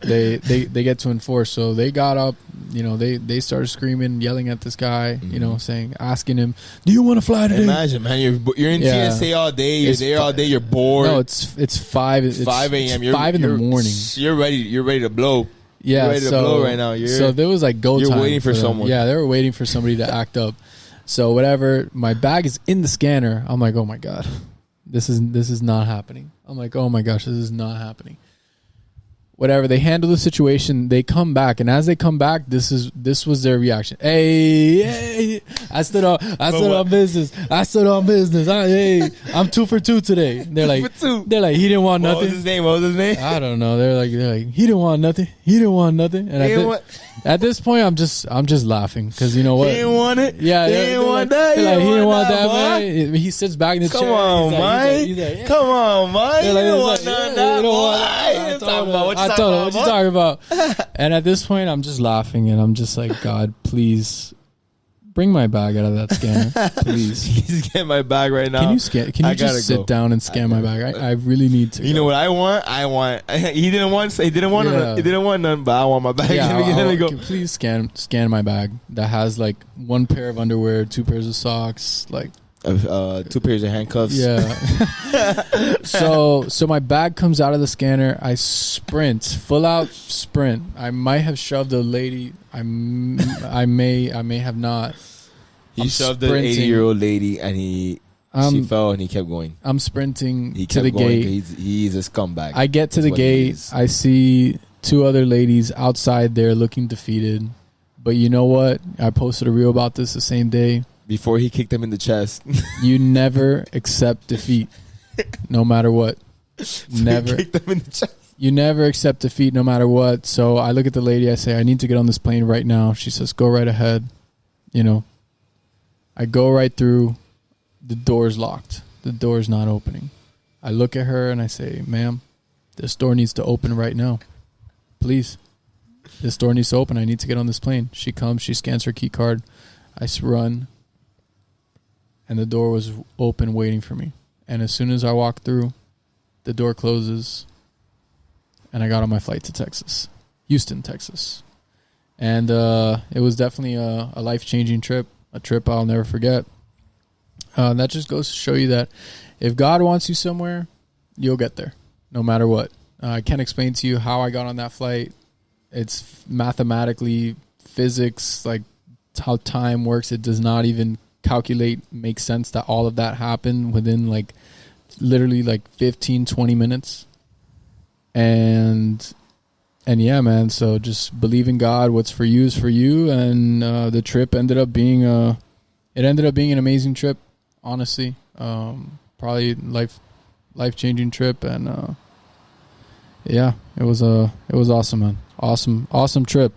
they get to enforce. So they got up, they started screaming, yelling at this guy, asking him, "Do you want to fly today?" Imagine, man, you're in TSA all day. You're there all day. You're bored. No, it's 5. It's 5 a.m. You're 5 in the morning. You're ready. You're ready to blow. Yeah, you're ready to blow right now. So there was like go time. You're waiting for someone. Yeah, they were waiting for somebody to act up. So whatever, my bag is in the scanner. I'm like, oh my God, this is not happening. I'm like, oh my gosh, this is not happening. Whatever, they handle the situation. They come back, and as they come back, this was their reaction. Hey, I stood on business. Hey, I'm 2 for 2 today. They're like, he didn't want nothing. What was his name? I don't know. They're like, he didn't want nothing. And at this point, I'm just laughing because you know what? He didn't want it. Yeah, he didn't want that. He didn't want that, man. He sits back in his chair. Come on, man. Come on, man. You don't want none of that, boy. I told him, what you talking about? And at this point, I'm just laughing, and I'm just like, God, please bring my bag out of that scanner, please. He's getting my bag right now. Can you just sit down and scan my bag? I really need to. You know what I want? He didn't want none, but I want my bag. Yeah, let me go. Please scan my bag that has like 1 pair of underwear, 2 pairs of socks, like 2 pairs of handcuffs. Yeah. So my bag comes out of the scanner. I sprint, full out sprint. I might have shoved a lady. I may have not. He shoved an 80-year-old lady, and she fell, and he kept going. I'm sprinting to the gate. He's a scumbag. I get to the gate. I see 2 other ladies outside there looking defeated. But you know what? I posted a reel about this the same day. Before he kicked them in the chest. You never accept defeat, no matter what. Never. Kicked them in the chest. You never accept defeat no matter what. So I look at the lady, I say, I need to get on this plane right now. She says, go right ahead. You know, I go right through. The door's locked. The door's not opening. I look at her and I say, ma'am, this door needs to open right now. Please. This door needs to open. I need to get on this plane. She comes. She scans her key card. I run. And the door was open waiting for me. And as soon as I walk through, the door closes. And I got on my flight to Texas. Houston, Texas. And it was definitely a life-changing trip. A trip I'll never forget. That just goes to show you that if God wants you somewhere, you'll get there. No matter what. I can't explain to you how I got on that flight. It's mathematically physics, like how time works. It does not even make sense that all of that happened within like literally like 15, 20 minutes. And yeah, man. So just believe in God. What's for you is for you. And the trip ended up being an amazing trip. Honestly, probably life-changing trip. And yeah, it was awesome, man. Awesome trip.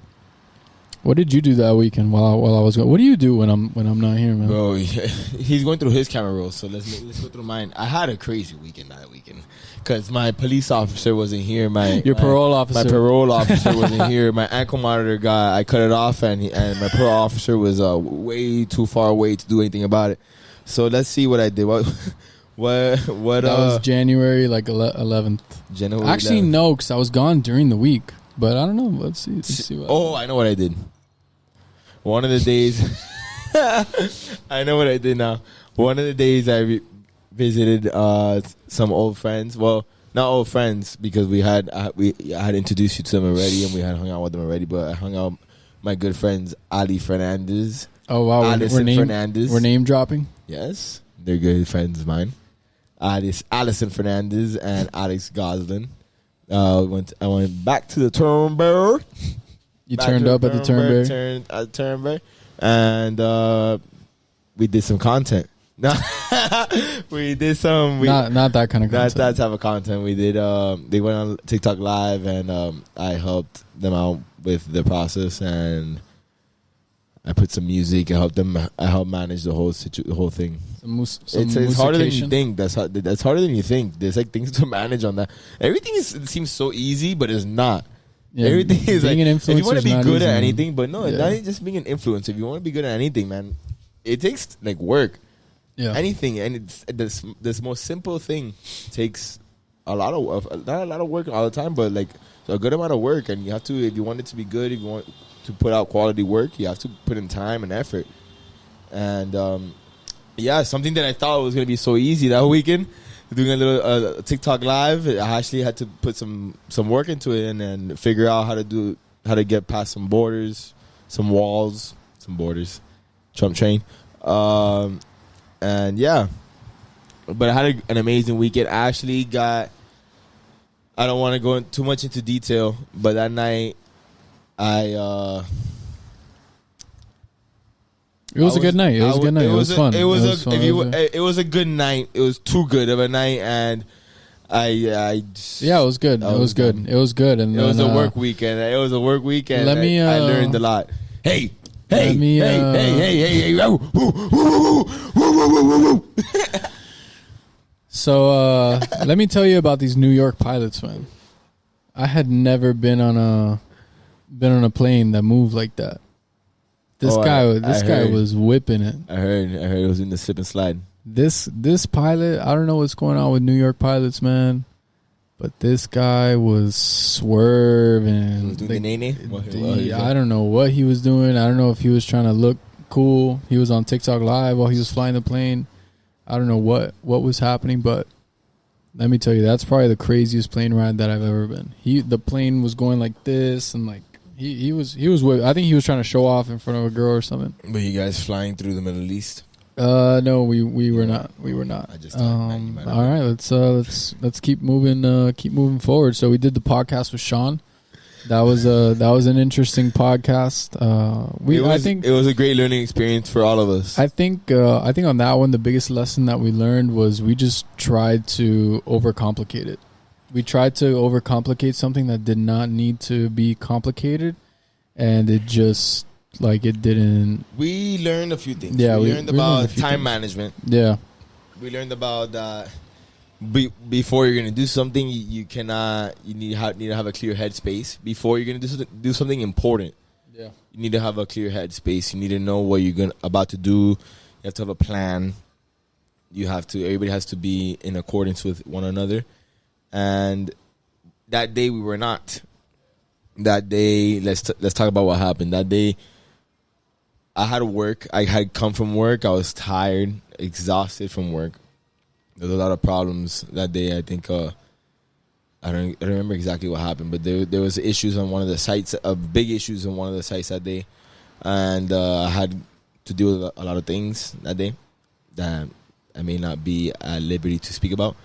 What did you do that weekend while I was going? What do you do when I'm not here, man? Bro, he's going through his camera roll, so let's go through mine. I had a crazy weekend that weekend because my police officer wasn't here. Your parole officer. My parole officer wasn't here. My ankle monitor guy, I cut it off, and my parole officer was way too far away to do anything about it. So let's see what I did. What? That was January 11th. January. Actually, 11th. No, because I was gone during the week. But I don't know. Let's see what I know what I did. One of the days, I know what I did now. One of the days I visited some old friends. Well, not old friends because I had introduced you to them already and we had hung out with them already. But I hung out with my good friends Ali Fernandez. Oh wow, Fernandez. We're name dropping. Yes, they're good friends of mine. Allison Fernandez and Alex Goslin. I went back to the Turnberry. You turned up at the Turnberry? Turnberry. And we did some content. We did some... not that kind of content. Not that type of content. We did... they went on TikTok Live, and I helped them out with the process, and I put some music. I helped manage the whole thing. It's harder than you think. That's harder than you think. There's like things to manage on that. Everything seems so easy, but it's not. Yeah, everything is like, if you want to be good at anything, but no, not just being an influencer. If you want to be good at anything, man, it takes like work. Yeah, anything, and it's this most simple thing takes not a lot of work all the time, but like a good amount of work. And you have to, if you want it to be good, if you want to put out quality work, you have to put in time and effort. And yeah, something that I thought was going to be so easy that weekend, doing a little TikTok Live, I actually had to put some work into it and then figure out how to get past some borders, some walls, some borders, Trump train. And yeah, but I had an amazing weekend. I actually I don't want to go too much into detail, but that night it was a good night. It was a good night. It was fun. It was a good night. It was too good of a night, and it was good. It was good. It was good. And it was a work weekend. It was a work weekend. I learned a lot. Hey. So let me tell you about these New York pilots, man. I had never been on a plane that moved like that. This guy was whipping it. I heard it was in the slip and slide. This pilot, I don't know what's going on with New York pilots, man, but this guy was swerving. He was doing the nene? I don't know what he was doing. I don't know if he was trying to look cool. He was on TikTok Live while he was flying the plane. I don't know what was happening, but let me tell you, that's probably the craziest plane ride that I've ever been. The plane was going like this, and like he was. I think he was trying to show off in front of a girl or something. Were you guys flying through the Middle East? No, we were not. We were not. I just all right, let's keep moving. Keep moving forward. So we did the podcast with Sean. That was an interesting podcast. I think it was a great learning experience for all of us. I think on that one, the biggest lesson that we learned was we just tried to overcomplicate it. We tried to overcomplicate something that did not need to be complicated, and it just it didn't. We learned a few things. Yeah, we learned about time things. management. Yeah, we learned about that. Before you're gonna do something, you need to have a clear headspace. Before you're gonna do something important, yeah, you need to have a clear headspace. You need to know what you're about to do. You have to have a plan. Everybody has to be in accordance with one another. And that day we were not. That day, let's talk about what happened. That day, I had to work. I had come from work. I was tired, exhausted from work. There was a lot of problems that day. I think I don't remember exactly what happened, but there was issues on one of the sites, big issues on one of the sites that day, and I had to deal with a lot of things that day that I may not be at liberty to speak about.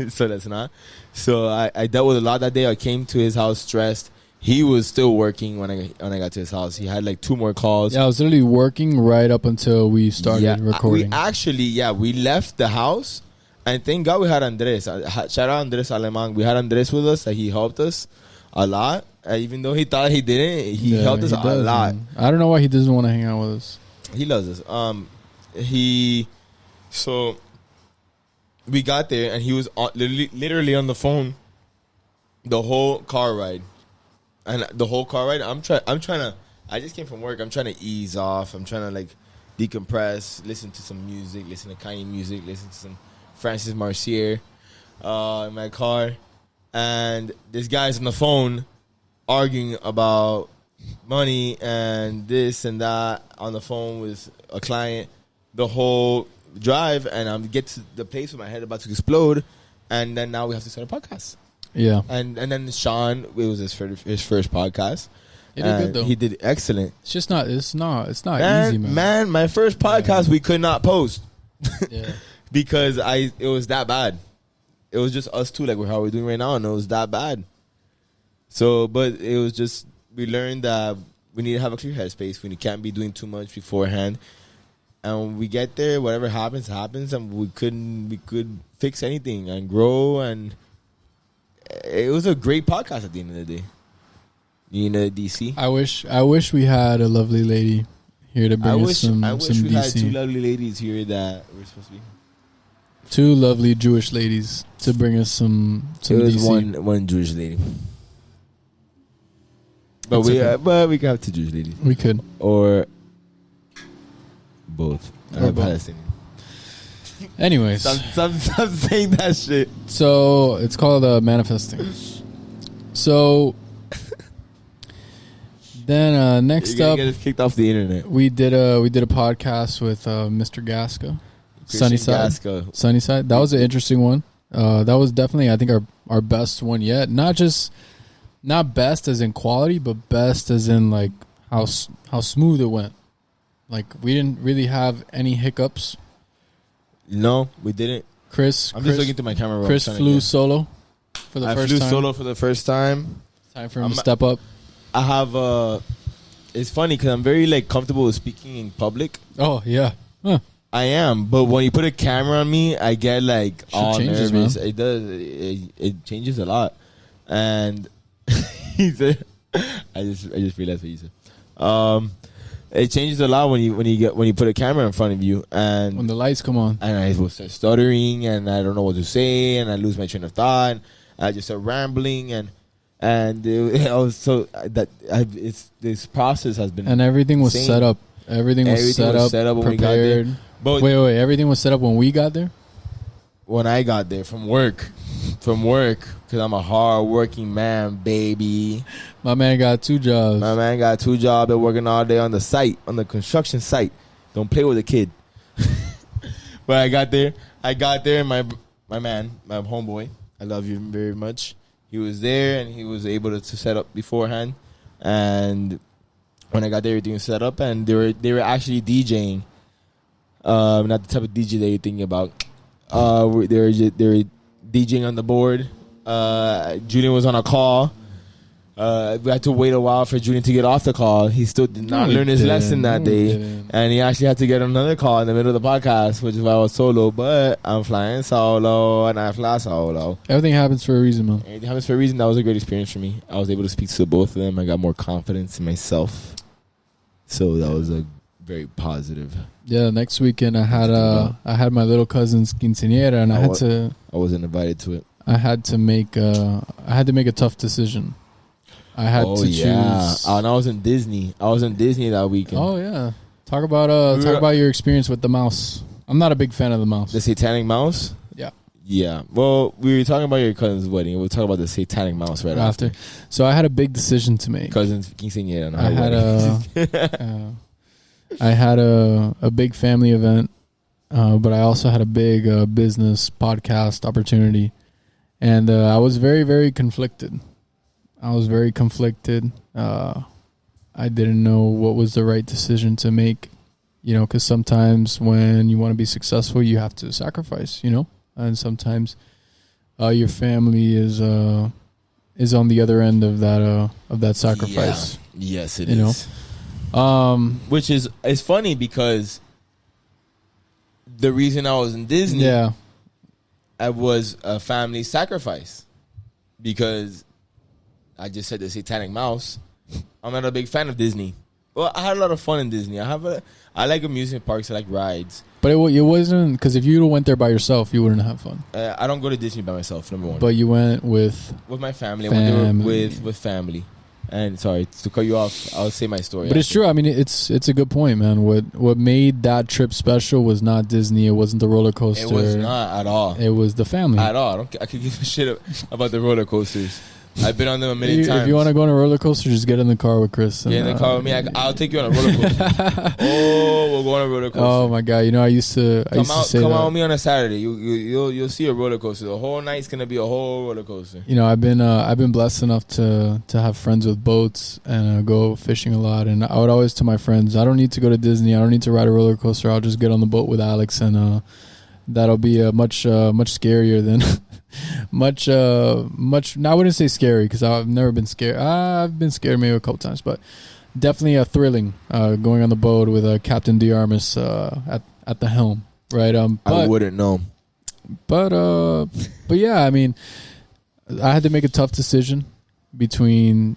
So that's not. So I dealt with a lot that day. I came to his house stressed. He was still working when I got to his house. He had 2 more calls. Yeah, I was literally working right up until we started recording. We left the house. And thank God we had Andres. Shout out Andres Aleman. We had Andres with us. He helped us a lot. Even though he thought he didn't, he helped us a lot. Man. I don't know why he doesn't want to hang out with us. He loves us. So we got there and he was literally on the phone the whole car ride. And the whole car ride, I'm trying to. I just came from work. I'm trying to ease off. I'm trying to decompress, listen to some music, listen to Kanye music, listen to some Francis Marcier in my car, and this guy's on the phone arguing about money and this and that on the phone with a client the whole drive, and I'm get to the place with my head about to explode, and then now we have to start a podcast. Yeah, and then Sean, it was his first podcast. He did good though. He did excellent. It's just not. It's not easy, man. Man, my first podcast we could not post. Yeah. Because it was that bad. It was just us two, how we're doing right now, and it was that bad. So, but it was just, we learned that we need to have a clear headspace. We can't be doing too much beforehand. And when we get there, whatever happens, and we could fix anything and grow, and it was a great podcast at the end of the day. DC. I wish we had a lovely lady here to bring us some I wish some we DC. had 2 lovely ladies here that were supposed to be. 2 lovely Jewish ladies to bring us some It was DC. one Jewish lady. But we can have 2 Jewish ladies. We could. Or both. Or both. Palestinian. Anyways. Stop saying that shit. So, it's called manifesting. So, then next up, get us kicked off the internet. we did a podcast with Mr. Gasca. Sunnyside. That was an interesting one. That was definitely, I think, our best one yet. Not best as in quality, but best as in how smooth it went. We didn't really have any hiccups. No, we didn't. Chris, just looking through my camera. Chris flew solo for the first time. I flew solo for the first time. Time for him to step up. I have. It's funny because I'm very comfortable with speaking in public. Oh yeah. Huh. I am, but when you put a camera on me, I get all changes, nervous. Man. It does. It changes a lot. And he said, I just realized what you said. It changes a lot when you put a camera in front of you, and when the lights come on, and I will start stuttering, and I don't know what to say, and I lose my train of thought. And I just start rambling, and it was so that this process has been, and everything was set up. Everything was set up when prepared. We got there. But wait, everything was set up when we got there? When I got there from work, because I'm a hard-working man, baby. My man got 2 jobs. They're working all day on the site, on the construction site. Don't play with a kid. But I got there, and my homeboy, I love you very much. He was there, and he was able to set up beforehand. And when I got there, everything was set up, and they were actually DJing. Not the type of DJ that you're thinking about. They were DJing on the board. Julian was on a call. We had to wait a while for Junior to get off the call. He still did not learn his lesson that day. And he actually had to get another call in the middle of the podcast, which is why I was solo. But I'm flying solo, and I fly solo. Everything happens for a reason, man. Everything happens for a reason. That was a great experience for me. I was able to speak to both of them. I got more confidence in myself. So that was a very positive. Yeah, next weekend I had my little cousin's quinceañera, and I wasn't invited to it. I had to make a tough decision. I had to choose. And I was in Disney. That weekend. Oh yeah. Talk about your experience with the mouse. I'm not a big fan of the mouse. The satanic mouse? Yeah. Yeah. Well, we were talking about your cousin's wedding. We'll talk about the satanic mouse right after. So I had a big decision to make. Cousin's quinceañera. I had a big family event, but I also had a big business podcast opportunity, and I was very, very conflicted. I didn't know what was the right decision to make, because sometimes when you want to be successful, you have to sacrifice, and sometimes your family is on the other end of that sacrifice. Yeah. Yes, it is. Which is it's funny because the reason I was in Disney, I was a family sacrifice because I just said the satanic mouse. I'm not a big fan of Disney. Well, I had a lot of fun in Disney. I like amusement parks. I like rides. But it wasn't because if you went there by yourself, you wouldn't have fun. I don't go to Disney by myself. Number one. But you went with my family. I went there with family. And sorry to cut you off. I'll say my story. But it's true. I mean, it's a good point, man. What made that trip special was not Disney. It wasn't the roller coaster. It was not at all. It was the family. At all. I could give a shit about the roller coasters. I've been on them a million times. If you want to go on a roller coaster, just get in the car with Chris. Get in the car with me. I'll take you on a roller coaster. We'll go on a roller coaster. Oh my god! I used to say come out with me on a Saturday. You'll see a roller coaster. The whole night's gonna be a whole roller coaster. I've been blessed enough to have friends with boats and go fishing a lot. And I would always tell my friends, I don't need to go to Disney. I don't need to ride a roller coaster. I'll just get on the boat with Alex, and that'll be much scarier than. much I wouldn't say scary because I've never been scared. I've been scared maybe a couple times, but definitely thrilling going on the boat with Captain Diarmas at the helm, right? I wouldn't know, but yeah, I mean, I had to make a tough decision between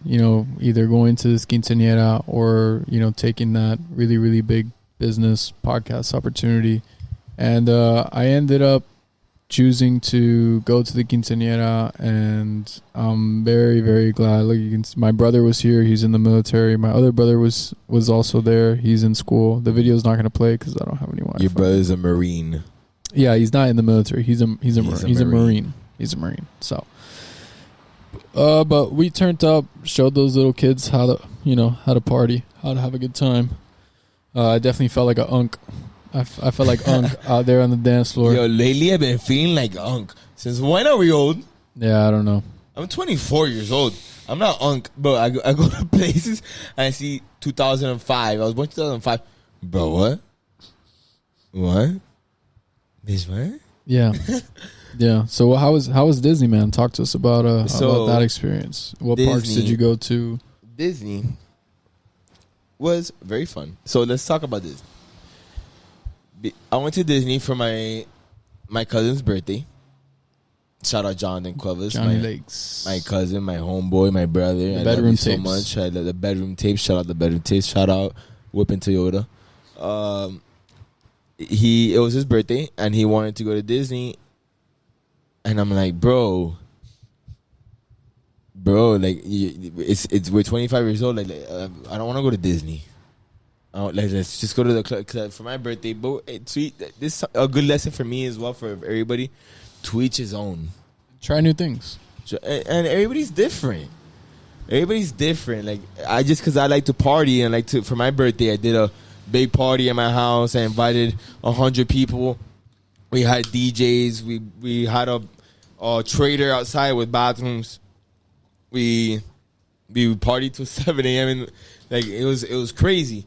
either going to this quinceañera or taking that really, really big business podcast opportunity, and I ended up choosing to go to the quinceañera, and I'm very, very glad. Look, you can see my brother was here. He's in the military. My other brother was also there. He's in school. The video's not going to play because I don't have any Wi-Fi. Your brother's a Marine. Yeah, he's not in the military. He's a Marine. He's a Marine. So, but we turned up, showed those little kids how to party, how to have a good time. I definitely felt like an unk. I felt like unk out there on the dance floor. Yo, lately I've been feeling like unk. Since when are we old? Yeah, I don't know. I'm 24 years old. I'm not unk, but I go to places and I see 2005. I was born 2005. Bro, what? What? This what? Yeah. Yeah. So how was Disney, man? Talk to us about that experience. What parks did you go to? Disney was very fun. So let's talk about this. I went to Disney for my cousin's birthday. Shout out Jonathan Cuevas. Johnny Lakes. My cousin, my homeboy, my brother. I love you so much. I love the bedroom tapes. Shout out the bedroom tapes. Shout out Whippin' Toyota. It was his birthday and he wanted to go to Disney. And I'm like, bro, like it's we're 25 years old. Like I don't want to go to Disney. Let's just go to the club for my birthday. But this is a good lesson for me as well, for everybody. To each his own. Try new things. And everybody's different. Like because I like to party and for my birthday I did a big party at my house. I invited 100 people. We had DJs. We had a trader outside with bathrooms. We partied till 7 a.m. and it was crazy.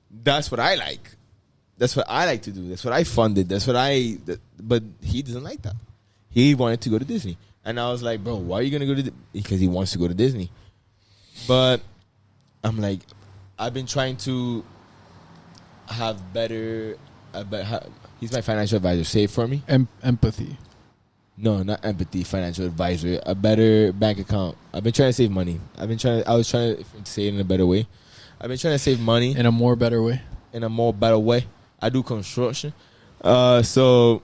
That's what I like. That's what I like to do. That's what I funded. But he doesn't like that. He wanted to go to Disney. And I was like, bro, why are you going to go to Because he wants to go to Disney. But I'm like, I've been trying to have better. He's my financial advisor. Save for me. Empathy. No, not empathy. Financial advisor. A better bank account. I've been trying to save money. I was trying to say it in a better way. I've been trying to save money In a more better way. I do construction. So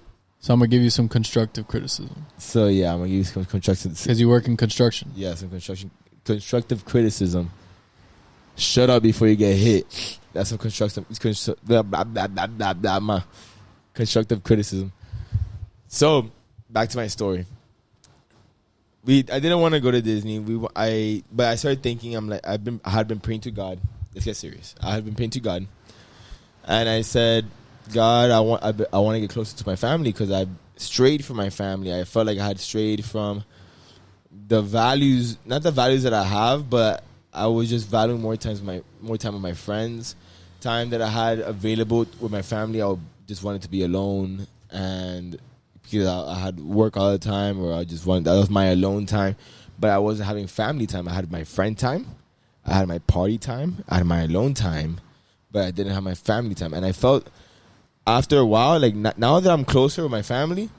I'm gonna give you some constructive criticism. So yeah, I'm gonna give you some constructive. Because you work in construction. Yeah, some constructive criticism. Shut up before you get hit. That's some constructive criticism. So back to my story. I didn't want to go to Disney. But I started thinking. I had been praying to God. Let's get serious. I had been praying to God, and I said, God, I want to get closer to my family because I strayed from my family. I felt like I had strayed from the values, not the values that I have, but I was just valuing more time with my friends, time that I had available with my family. I just wanted to be alone, and because I had work all the time, or that was my alone time. But I wasn't having family time. I had my friend time, I had my party time, I had my alone time, but I didn't have my family time. And I felt after a while, like now that I'm closer with my family,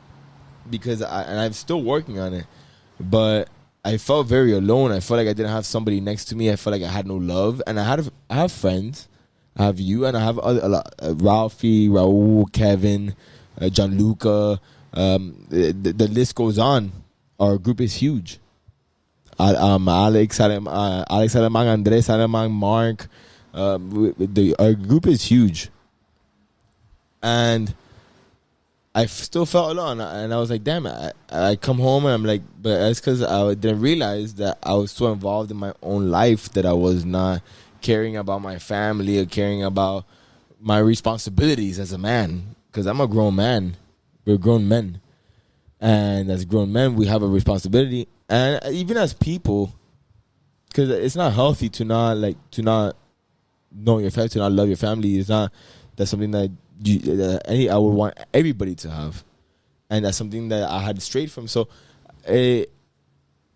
because I'm still working on it, but I felt very alone. I felt like I didn't have somebody next to me. I felt like I had no love. And I have friends. I have you, and I have a lot. Ralphie, Raul, Kevin, Gianluca. The list goes on. Our group is huge. Alex Alemang, Andres Alemang, Mark. Our group is huge. And I still felt alone, and I was like, damn, I come home and I'm like, but that's because I didn't realize that I was so involved in my own life that I was not caring about my family or caring about my responsibilities as a man, because I'm a grown man. We're grown men, and as grown men, we have a responsibility, and even as people, because it's not healthy to not know your family, to not love your family. That's something that I would want everybody to have, and that's something that I had strayed from. So, and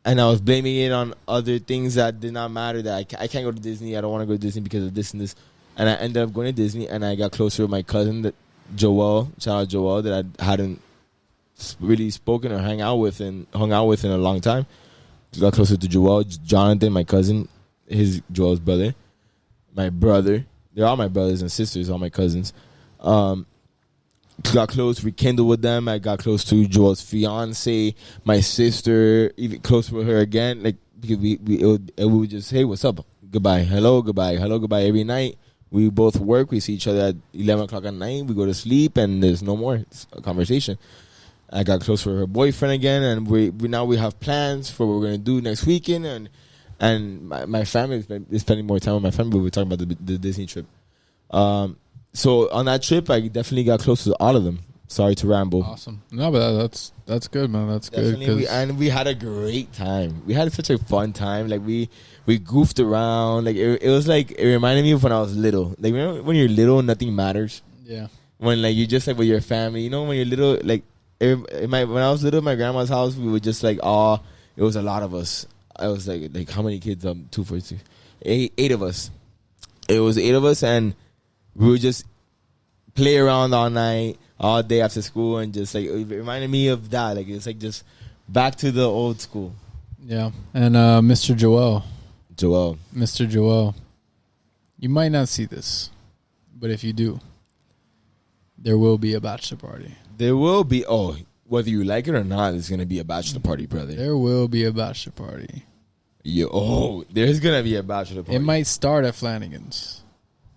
I was blaming it on other things that did not matter. That I can't go to Disney. I don't want to go to Disney because of this and this. And I ended up going to Disney, and I got closer with my cousin, Joel. Shout out Joel, that I hadn't really spoken or hung out with in a long time. Got closer to Joel, Jonathan, my cousin, Joel's brother, my brother. They're all my brothers and sisters, all my cousins. Got close, rekindled with them. I got close to Joel's fiance, my sister, even close with her again. Like, because we would just, hey, what's up? Goodbye, hello, goodbye, hello, goodbye. Every night we both work. We see each other at 11 o'clock at night. We go to sleep, and there's no more conversation. I got close with her boyfriend again, and we now have plans for what we're gonna do next weekend. And my family is spending more time with my family. But we're talking about the Disney trip. So on that trip, I definitely got close to all of them. Sorry to ramble. Awesome. No, but that's good, man. That's definitely good. And we had a great time. We had such a fun time. Like we goofed around. Like it was like, it reminded me of when I was little. Like, remember when you're little, nothing matters. Yeah. When like you just like with your family. You know, when you're little, like when I was little at my grandma's house, we would just like, it was a lot of us. I was like how many kids? 2, 4, 6, 8 of us. It was 8 of us, and we would just play around all night, all day after school, and just like, it reminded me of that. Like, it's like just back to the old school. Yeah. And Mr. Joel, you might not see this, but if you do, there will be a bachelor party. There will be. Whether you like it or not, there's gonna be a bachelor party, brother. There will be a bachelor party. There's gonna be a bachelor party. It might start at Flanagan's,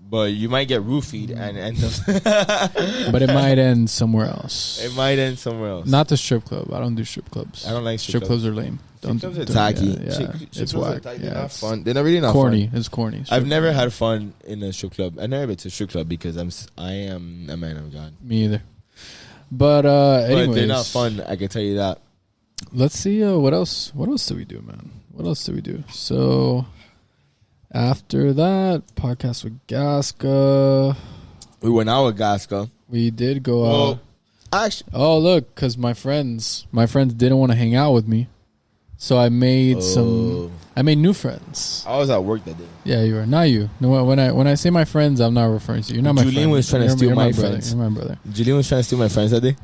but you might get roofied and end up. But it might end somewhere else. Not the strip club. I don't do strip clubs. I don't like strip clubs. Are lame. Strip clubs are tacky. Yeah. It's whack. They're not fun. They're not really not corny. Fun. It's corny. I've never had fun in a strip club. I've never been to a strip club because I am a man of God. Me either. But anyways, but they're not fun. I can tell you that. Let's see. What else? What else do we do, man? What else do we do? So after that podcast with Gasca, we went out with Gasca. We did go out. Actually, look, because my friends didn't want to hang out with me, So I made new friends. I was at work that day. Yeah, you were. Not you. No, when I say my friends, I'm not referring to you. You're not my friend. Julian was trying to steal my brother. friends. You're my brother. Julian was trying to steal my friends that day.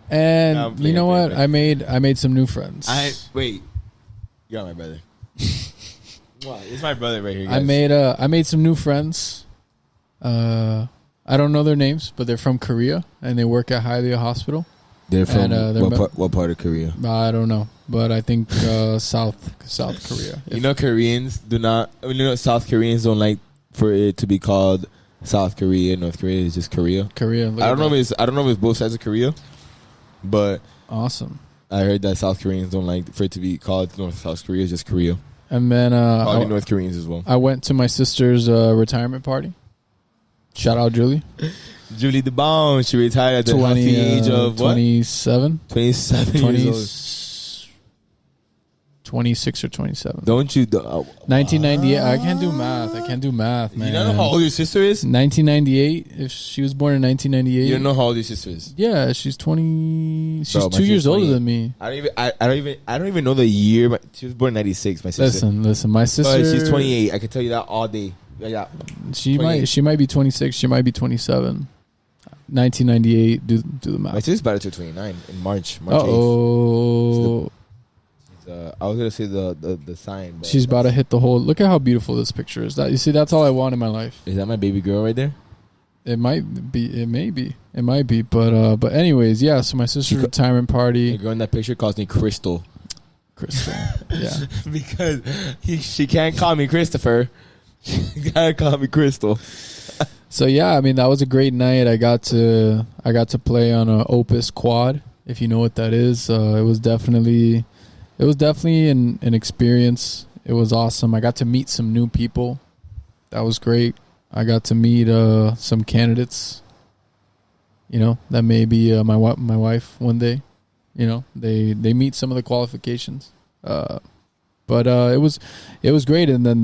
And you know what? I made some new friends. Wait. You're my brother. Wow, it's my brother right here, guys. I made some new friends. I don't know their names, but they're from Korea and they work at Hialeah Hospital. They're from what part of Korea? I don't know, but I think South Korea. You know, South Koreans don't like for it to be called South Korea. North Korea is just Korea. Korea. I don't know if it's both sides of Korea, but awesome. I heard that South Koreans don't like for it to be called South Korea. It's just Korea. And then probably North Koreans as well. I went to my sister's retirement party. Shout out Julie. Julie the Bomb. She retired at the healthy age of what? 27. 27 years old. 26 or 27. Don't you? 1998. I can't do math, man. You don't know how old your sister is? 1998. If she was born in 1998. You don't know how old your sister is? Yeah, she's 20. She's 2 years older than me. I don't even know the year. But she was born in 96. My sister. Listen. My sister. But she's 28. I can tell you that all day. Yeah. She might be 26. She might be 27. 1998. Do the math. My sister's about to 29 in March. Oh. I was gonna say the sign. But she's about to hit the whole. Look at how beautiful this picture is. That you see, that's all I want in my life. Is that my baby girl right there? It might be. It may be. It might be. But anyways, yeah. So my sister's retirement party. The girl in that picture calls me Crystal. Yeah. Because she can't call me Christopher. She gotta call me Crystal. So yeah, I mean that was a great night. I got to play on a Opus quad, if you know what that is. It was definitely an experience. It was awesome. I got to meet some new people. That was great. I got to meet some candidates. You know, that may be my wife one day. You know, they meet some of the qualifications. But it was great. And then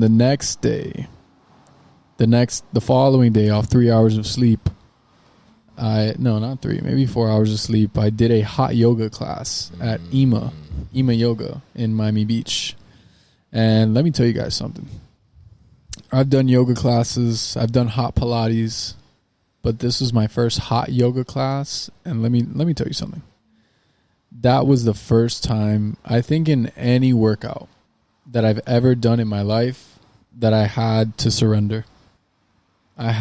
the following day, off 3 hours of sleep, not 3, maybe 4 hours of sleep, I did a hot yoga class at Ima Yoga in Miami Beach. And let me tell you guys something. I've done yoga classes, I've done hot Pilates, but this was my first hot yoga class. And let me tell you something. That was the first time, I think, in any workout that I've ever done in my life that I had to surrender. I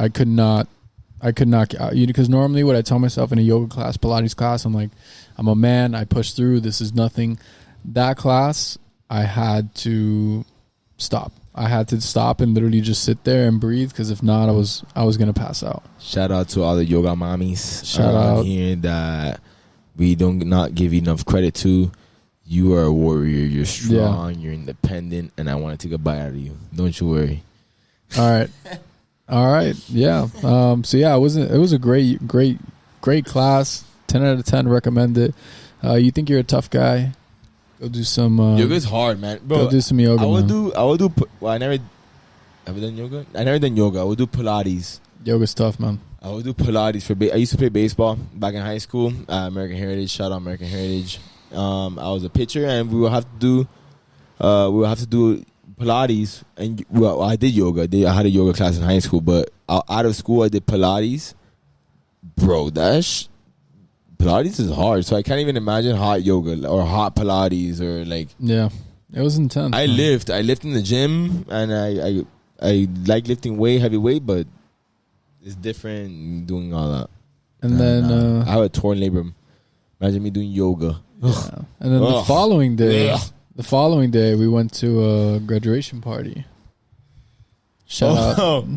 could not, because normally what I tell myself in a yoga class, Pilates class, I'm like, I'm a man, I push through, this is nothing. That class, I had to stop. I had to stop and literally just sit there and breathe, because if not, I was going to pass out. Shout out to all the yoga mommies. Shout out here that we don't not give enough credit to. You are a warrior, you're strong, You're independent, and I want to take a bite out of you. Don't you worry. All right. Yeah. So yeah, it was a great class. 10 out of 10. Recommend it. You think you're a tough guy? Go do some. Yoga's hard, man. Bro, go do some yoga. I would do. Well, I never. Have you done yoga? I never done yoga. I would do Pilates. Yoga's tough, man. I would do Pilates I used to play baseball back in high school. American Heritage. Shout out American Heritage. I was a pitcher, and we will have to do Pilates, and I did yoga. I had a yoga class in high school, but out of school I did Pilates. Bro, Pilates is hard, so I can't even imagine hot yoga or hot Pilates or like. Yeah, it was intense. I lift in the gym, and I like lifting heavy weight, but it's different doing all that. And then I have a torn labrum. Imagine me doing yoga. Yeah. And then the following day, we went to a graduation party. Shout out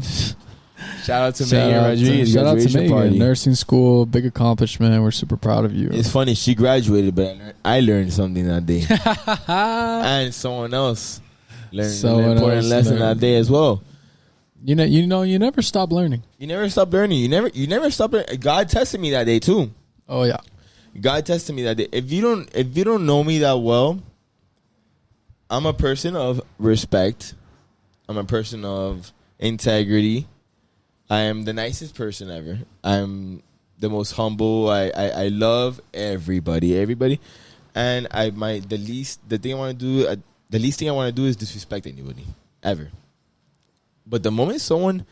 to Megan Rodriguez. Shout out to Megan. Nursing school, big accomplishment. We're super proud of you. It's funny, she graduated, but I learned something that day. And someone else learned an important lesson that day as well. You never stop learning. You never stop learning. You never stop learning. God tested me that day too. Oh yeah. God tested me that day. If you don't know me that well, I'm a person of respect. I'm a person of integrity. I am the nicest person ever. I'm the most humble. I love everybody. and the least thing I want to do is disrespect anybody ever. But the moment someone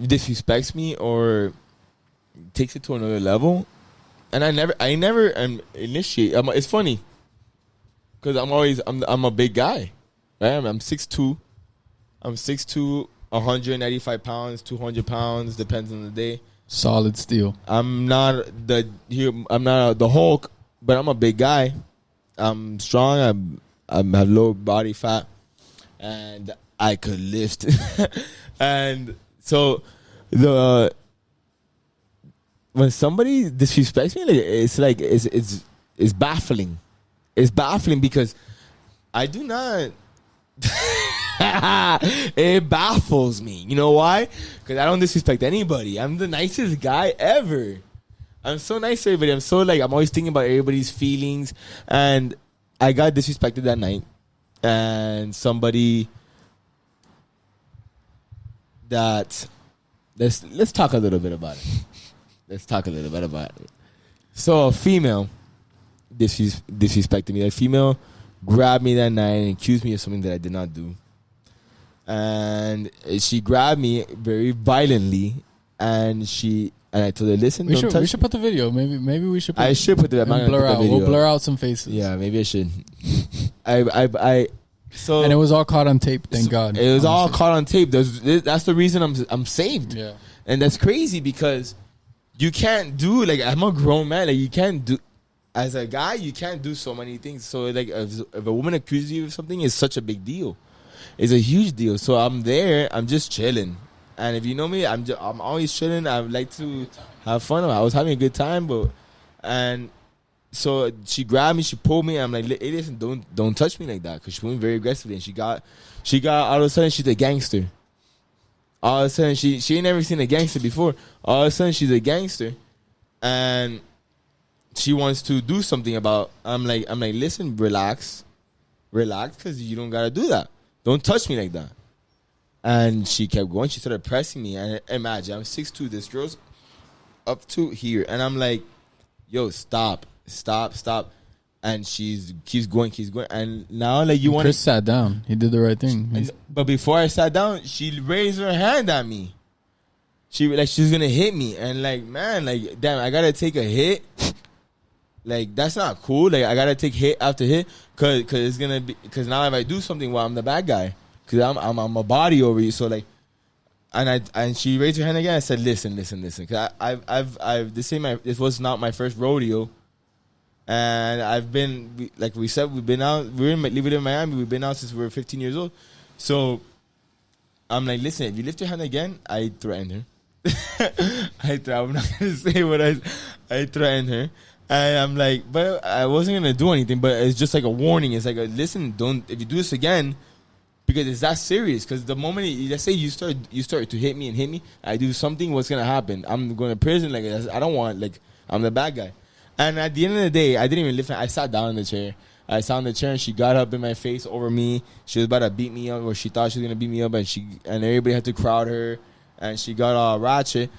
disrespects me or takes it to another level, and I never initiate. It's funny because I'm a big guy, right? I'm 6'2". I'm 6'2", 195 pounds, 200 pounds, depends on the day. Solid steel. I'm not the Hulk, but I'm a big guy. I'm strong. I have low body fat, and I could lift. And so when somebody disrespects me, it's baffling. It's baffling because I do not. It baffles me. You know why? Because I don't disrespect anybody. I'm the nicest guy ever. I'm so nice to everybody. I'm always thinking about everybody's feelings. And I got disrespected that night. And somebody that let's talk a little bit about it. So a female disrespected me. A female grabbed me that night and accused me of something that I did not do. And she grabbed me very violently, and I told her, "Listen, we should put the video. Maybe we should. I should put the video. We'll blur out some faces. Yeah, maybe I should. So and it was all caught on tape. Thank God. It was all caught on tape. That's the reason I'm saved. Yeah, and that's crazy because you can't do I'm a grown man. You can't do. As a guy, you can't do so many things. So, if a woman accuses you of something, it's such a big deal. It's a huge deal. So I'm there. I'm just chilling. And if you know me, I'm always chilling. I like to have fun. I was having a good time, and so she grabbed me. She pulled me. I'm like, hey, listen, don't touch me like that, because she went very aggressively. And she got all of a sudden she's a gangster. All of a sudden she ain't never seen a gangster before. All of a sudden she's a gangster, and she wants to do something about. I'm like, listen, relax, because you don't gotta do that. Don't touch me like that. And she kept going. She started pressing me. And imagine, I'm 6'2". This girl's up to here, and I'm like, yo, stop. And she keeps going. And now, you want. Chris sat down. He did the right thing. But before I sat down, she raised her hand at me. She's gonna hit me, and damn, I gotta take a hit. That's not cool. I gotta take hit after hit, cause it's gonna be, cause now if I do something, well, I'm the bad guy, cause I'm a body over you. So and she raised her hand again. I said, listen, cause this was not my first rodeo, and I've been, like we said, we've been out. We're living in Miami. We've been out since we were 15 years old. So I'm like, listen, if you lift your hand again, I threatened her. I'm not gonna say what I threatened her. And I'm like, but I wasn't going to do anything, but it's just like a warning. It's like, listen, if you do this again, because it's that serious. Because the moment, let's say you start to hit me, I do something, what's going to happen? I'm going to prison. I don't want, I'm the bad guy. And at the end of the day, I didn't even lift. I sat down in the chair. I sat in the chair, and she got up in my face over me. She was about to beat me up, or she thought she was going to beat me up, and everybody had to crowd her, and she got all ratchet.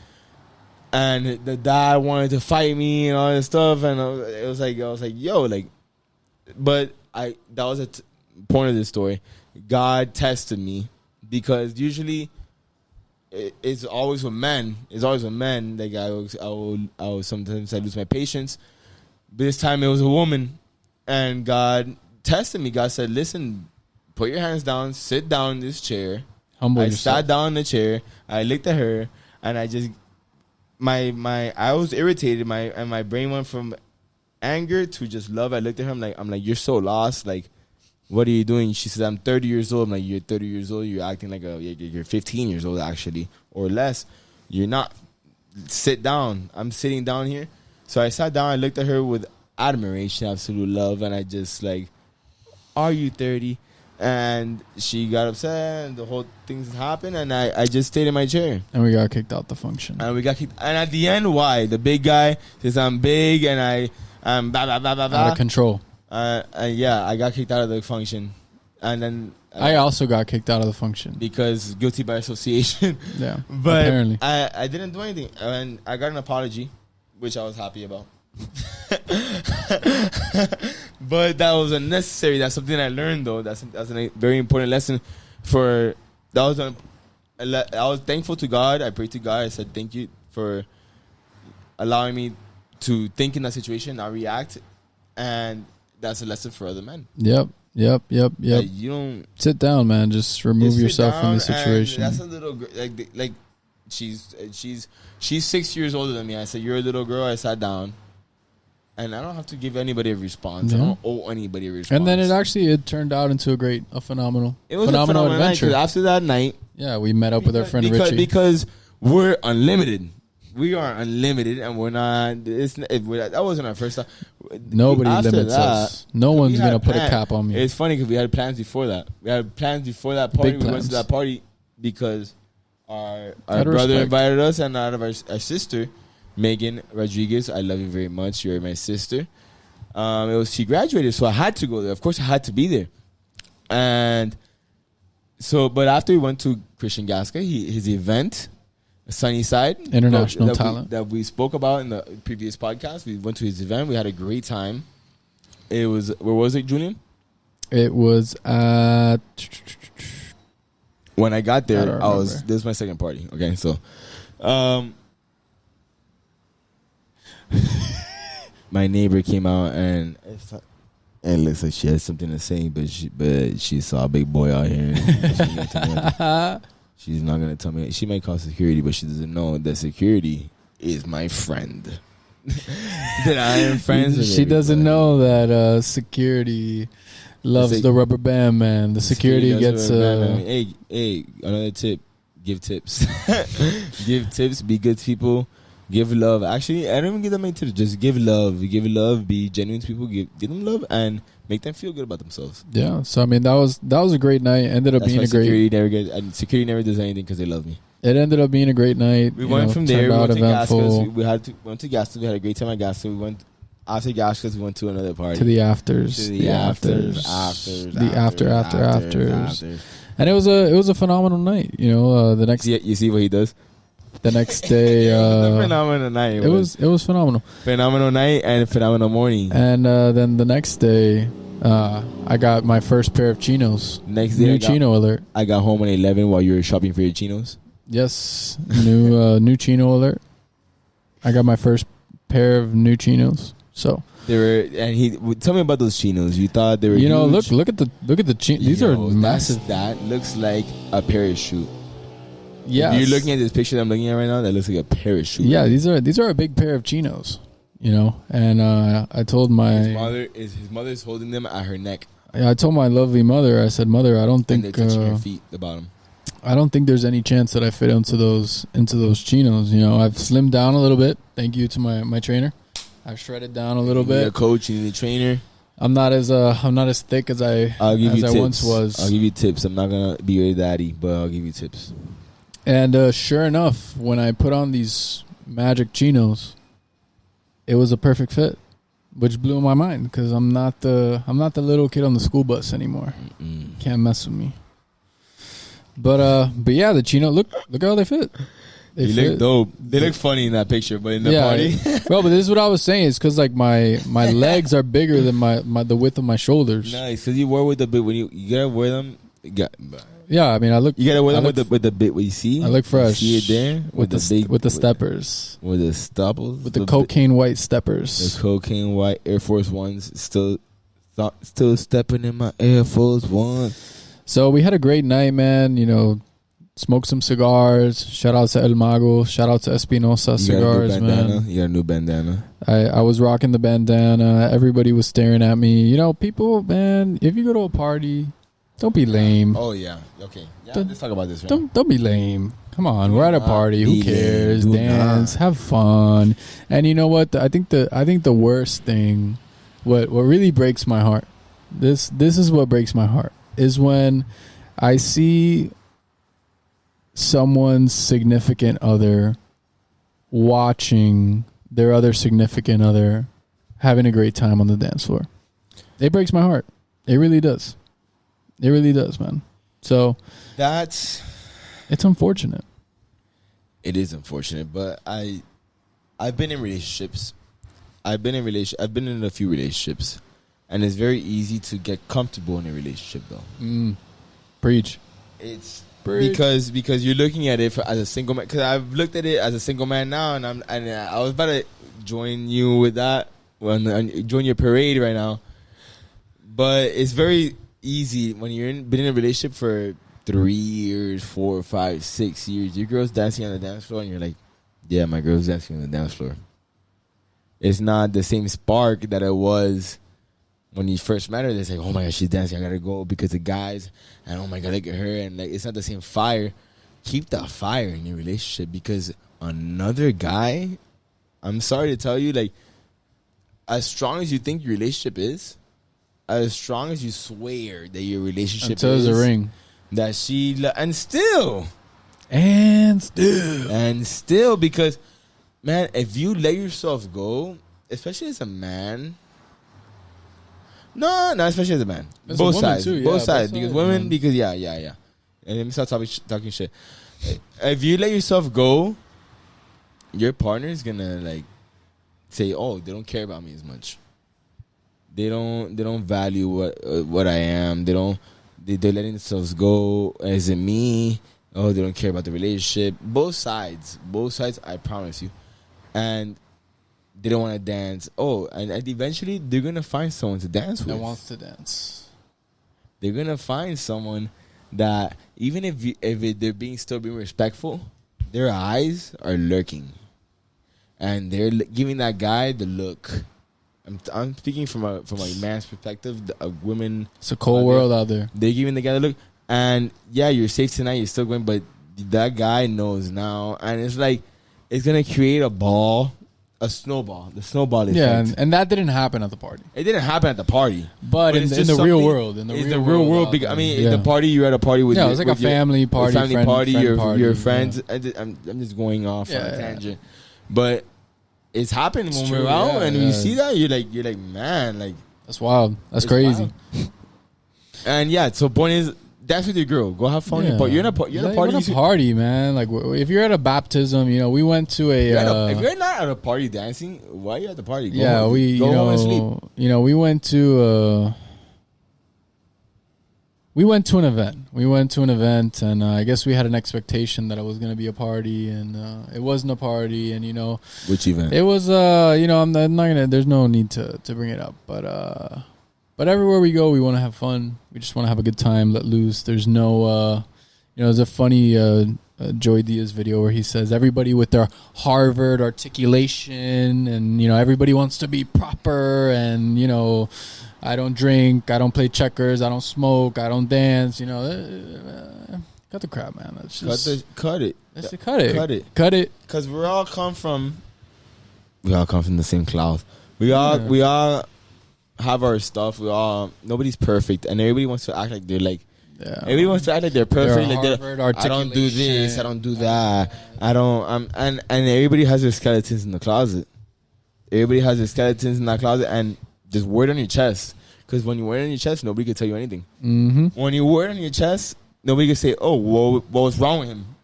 And the dad wanted to fight me and all this stuff, and I was like, yo, but that was a point of this story. God tested me, because usually it's always with men. I will sometimes I lose my patience, but this time it was a woman, and God tested me. God said, listen, put your hands down, sit down in this chair. Humble yourself. I sat down in the chair. I looked at her, and I just. I was irritated. My brain went from anger to just love. I looked at her. I'm like, you're so lost. What are you doing? She says, I'm 30 years old. I'm like, you're 30 years old. You're acting like you're 15 years old, actually, or less. You're not. Sit down. I'm sitting down here. So I sat down. I looked at her with admiration, absolute love, and I just are you 30? And she got upset, and the whole thing happened, and I just stayed in my chair. And we got kicked out the function. And at the end, why? The big guy says I'm big, and I'm blah, blah, blah, blah, blah. Out of control. I got kicked out of the function. And then... I also got kicked out of the function. Because guilty by association. Yeah, but apparently. I didn't do anything. And I got an apology, which I was happy about. But that was unnecessary. That's something I learned, though. That's a very important lesson. I was thankful to God. I prayed to God. I said, thank you for allowing me to think in that situation, not react. And that's a lesson for other men. Yep. You don't sit down, man. Just remove yourself from the situation. That's a little like she's 6 years older than me. I said, you're a little girl. I sat down, and I don't have to give anybody a response. I don't owe anybody a response. And then it turned out into a phenomenal adventure. After that night, we met up with our friend Richie because we're unlimited. We are unlimited, and we're not. That wasn't our first time. Nobody limits us. No one's gonna put a cap on me. It's funny because we had plans before that. We had plans before that party. We went to that party because our brother invited us, and out of our sister, Megan Rodriguez. I love you very much. You're my sister. She graduated, so I had to go there. Of course, I had to be there. And so, but after we went to Christian Gasca, his event. Sunnyside International Talent that we spoke about in the previous podcast. We went to his event. We had a great time. It was where was it, Julian? It was at when I got there. This was my second party. Okay, so my neighbor came out and it looks like she had something to say, but she saw a big boy out here. She's not going to tell me. She might call security, but she doesn't know that security is my friend. That I am friends with She doesn't know that security loves the rubber band, man. The security gets... Hey, another tip. Give tips. Give tips. Be good people. Give love. Actually, I don't even give them any tips. Just give love. Give love. Be genuine to people. Give them love and make them feel good about themselves. Yeah. So I mean, that was a great night. Ended up being a great. Security never does anything because they love me. It ended up being a great night. We went from there. We went to Gasca's. We went to Gasca's. We had a great time at Gasca's. We went after Gasca's. We went to another party. To the afters. The afters. And it was a phenomenal night. The next. You see what he does. The next day, phenomenal night. It was phenomenal. Phenomenal night and phenomenal morning. And then the next day, I got my first pair of chinos. Next day, chino alert. I got home at 11 while you were shopping for your chinos. Yes, new chino alert. I got my first pair of new chinos. So they were, and tell me about those chinos. You thought they were? Huge? Look at the chinos. These are massive. That looks like a parachute. Yeah, you're looking at this picture that I'm looking at right now. That looks like a parachute. Yeah, right? these are a big pair of chinos. And I told his mother's holding them at her neck. I told my lovely mother. I said, "Mother, I don't think and they're touching her feet, the bottom. I don't think there's any chance that I fit into those chinos. I've slimmed down a little bit. Thank you to my trainer. I've shredded down a little bit. You need a coach. You need a trainer. I'm not as thick as I once was. I'll give you tips. I'm not gonna be your daddy, but I'll give you tips. And sure enough, when I put on these magic chinos, it was a perfect fit, which blew my mind because I'm not the little kid on the school bus anymore. Mm-mm. Can't mess with me. But yeah, the chino look how they fit. They look dope. They look funny in that picture, but in the party, well, but this is what I was saying. It's because like my legs are bigger than the width of my shoulders. Nice, because you wear with the bit when you gotta wear them. Yeah, I mean, I look. You gotta wear them with the bit. What you see? I look fresh. You see it there with the steppers. With the steppers. With the cocaine white steppers. The cocaine white Air Force Ones still stepping in my Air Force Ones. So we had a great night, man. Smoked some cigars. Shout out to El Mago. Shout out to Espinosa Cigars, man. You got a new bandana. I was rocking the bandana. Everybody was staring at me. People, man. If you go to a party. Don't be lame. Oh yeah. Okay. Yeah. Let's talk about this. Right? Don't be lame. Come on, we're at a party. Who cares? Dance, have fun. And you know what? I think the worst thing, what really breaks my heart. This is what breaks my heart is when I see someone's significant other watching their other significant other having a great time on the dance floor. It breaks my heart. It really does. It really does, man. So it's unfortunate. It is unfortunate, but I've been in relationships. I've been in a few relationships, And it's very easy to get comfortable in a relationship, though. Preach. It's because you're looking at it as a single man. Because I've looked at it as a single man now, and I was about to join you with that. Join your parade right now. But it's very easy when been in a relationship for 3 years, 4, 5, 6 years. Your girl's dancing on the dance floor, and you're like, yeah, my girl's dancing on the dance floor. It's not the same spark that it was when you first met her. It's like, oh my God, she's dancing. I gotta go because the guys, and oh my God, look at her. And like, it's not the same fire. Keep that fire in your relationship, because another guy, I'm sorry to tell you, like, as strong as you think your relationship is, as strong as you swear that your relationship until there's a ring, that and still, because, man, if you let yourself go, especially as a man, no, especially as a man, as both a sides, too, both sides, man. because women, because yeah, and let me start talking shit. If you let yourself go, your partner is gonna like say, oh, they don't care about me as much. They don't value what I am. They're letting themselves go. Is it me? Oh, they don't care about the relationship. Both sides, I promise you. And they don't want to dance. Oh, and eventually they're gonna find someone to dance with. That wants to dance. They're gonna find someone that, even if they're still being respectful, their eyes are lurking, and they're giving that guy the look. I'm speaking from a man's perspective. A woman, it's a cold world out there. They're giving the guy the look, and yeah, you're safe tonight. You're still going, but that guy knows now, and it's like it's gonna create a snowball. The snowball effect. Yeah, and that didn't happen at the party. It didn't happen at the party, but in the real world, in the real world. Because, I mean, in the party, you're at a party with it was like a family party, friend party, your friends. Yeah. I'm just going off on a tangent, but it's happened when we're out, and you see that, you're like, man, like, that's wild. That's crazy. Wild. And yeah, so point is, dance with your girl. Go have fun. You're in a party. You're at a party, man. Like, if you're at a baptism, we went to if you're not at a party dancing, why are you at the party? Go home and sleep. We went to an event. And I guess we had an expectation that it was going to be a party, and it wasn't a party. And which event? It was I'm not gonna. There's no need to bring it up, but everywhere we go, we want to have fun. We just want to have a good time, let loose. There's no, there's a funny Joey Diaz video where he says everybody with their Harvard articulation, and everybody wants to be proper, and I don't drink, I don't play checkers, I don't smoke, I don't dance. Cut the crap, man. That's just cut it. Cut it. Because we all come from the same cloth. We all have our stuff. Nobody's perfect, and everybody wants to act like they're like. Yeah. Everybody wants to act like they're perfect. I don't do this. I don't do that. I don't. And everybody has their skeletons in the closet. Everybody has their skeletons in that closet, and just wear it on your chest. Because when you wear it on your chest, nobody can tell you anything. Mm-hmm. When you wear it on your chest, nobody can say, "Oh, what was wrong with him?"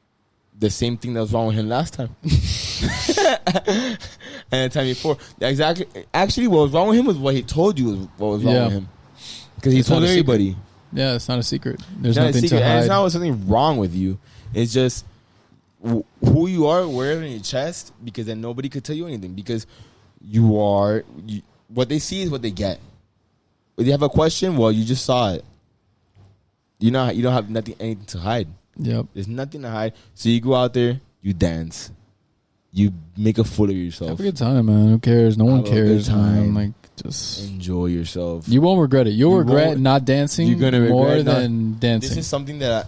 The same thing that was wrong with him last time. And the time before. Exactly. Actually, what was wrong with him was what he told you was what was wrong with him. Because he told everybody. Yeah, it's not a secret. There's nothing to hide. And it's not something wrong with you. It's just who you are, wear it on your chest, because then nobody could tell you anything. Because what they see is what they get. If you have a question, well, you just saw it. You don't have anything to hide. Yep. There's nothing to hide. So you go out there, you dance. You make a fool of yourself. Have a good time, man. Who cares? No one cares, man. Like, just enjoy yourself. You won't regret it. You'll regret not dancing. You're gonna more than dancing. This is something that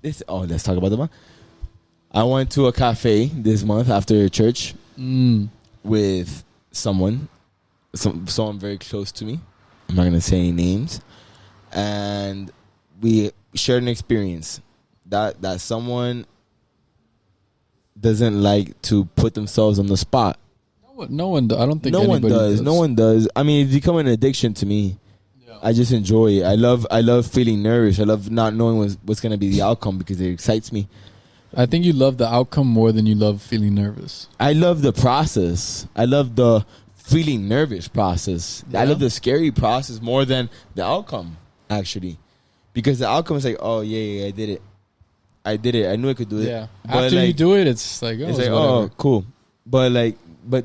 let's talk about the month. I went to a cafe this month after church with someone very close to me. I'm not gonna say any names, and we shared an experience that someone doesn't like to put themselves on the spot. No one. I don't think no one does. No one does. I mean, it's become an addiction to me. Yeah. I just enjoy it. I love feeling nervous. I love not knowing what's going to be the outcome, because it excites me. I think you love the outcome more than you love feeling nervous. I love the process. I love the feeling nervous process. I love the scary process more than the outcome, actually. Because the outcome is like, oh, yeah, I did it. I knew I could do it. Yeah. After you do it, it's like, oh, cool. But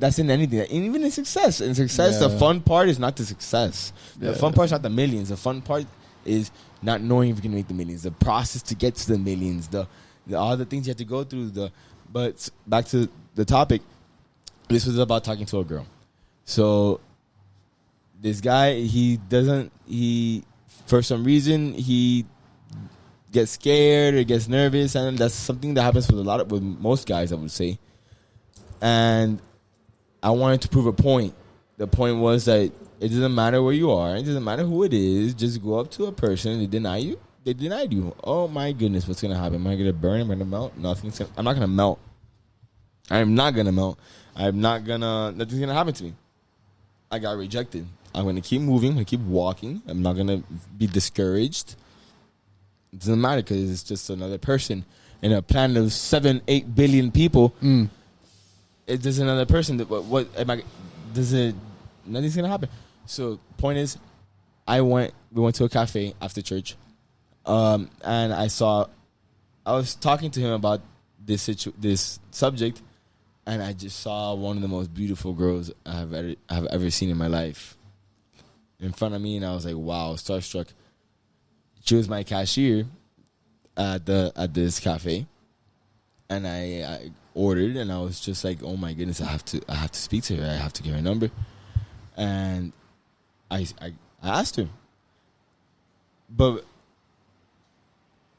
that's in anything. Even in success. In success, the fun part is not the success. The fun part is not the millions. The fun part is not knowing if you can make the millions. The process to get to the millions. All the things you have to go through. But back to the topic. This was about talking to a girl. So this guy, for some reason, he gets scared or gets nervous, and that's something that happens with most guys, I would say. And I wanted to prove a point. The point was that it doesn't matter where you are, it doesn't matter who it is. Just go up to a person. They deny you. They denied you. Oh my goodness, what's gonna happen? Am I gonna burn? Am I gonna melt? I'm not gonna melt. I am not gonna melt. Nothing's gonna happen to me. I got rejected. I'm going to keep moving. I'm going to keep walking. I'm not going to be discouraged. It doesn't matter because it's just another person in a planet of 7-8 billion people. It's just another person. Nothing's going to happen. So point is, we went to a cafe after church. And I was talking to him about this subject. And I just saw one of the most beautiful girls I have ever seen in my life in front of me, and I was like, "Wow!" Starstruck. She was my cashier at this cafe, and I ordered, and I was just like, "Oh my goodness! I have to speak to her. I have to get her number." And I asked her, but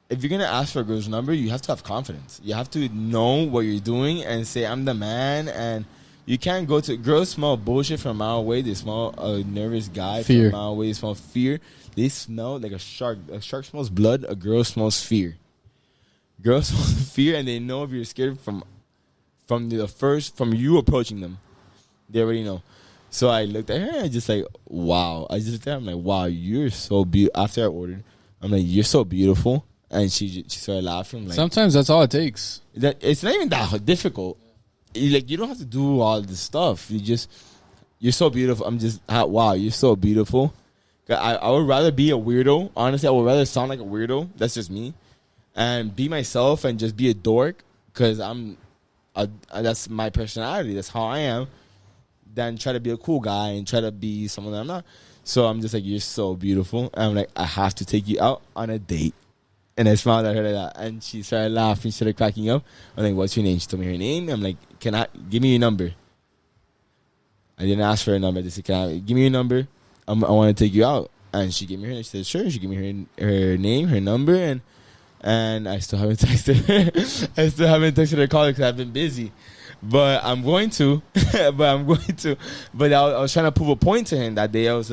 if you're going to ask for a girl's number, you have to have confidence. You have to know what you're doing and say, I'm the man. And you can't go to... Girls smell bullshit from a mile away. They smell a nervous guy from a mile away. They smell fear. They smell like a shark. A shark smells blood. A girl smells fear. Girls smell fear, and they know if you're scared from you approaching them. They already know. So I looked at her and just like, wow. I just looked at her. I'm like, wow, you're so beautiful. After I ordered, I'm like, you're so beautiful. And she started laughing. Like, sometimes that's all it takes. It's not even that difficult. You don't have to do all this stuff. You're so beautiful. I'm just, wow, you're so beautiful. I would rather be a weirdo. Honestly, I would rather sound like a weirdo. That's just me. And be myself and just be a dork. Because that's my personality. That's how I am. Than try to be a cool guy and try to be someone that I'm not. So I'm just like, you're so beautiful. And I'm like, I have to take you out on a date. And I smiled at her like that. And she started laughing. She started cracking up. I'm like, what's your name? She told me her name. I'm like, give me your number. I didn't ask for her number. I just said, give me your number. I want to take you out. And she gave me her name. She said, sure. She gave me her name, her number. And I still haven't texted her. I still haven't texted her call because I've been busy. But I'm going to. But I was trying to prove a point to him that day. I was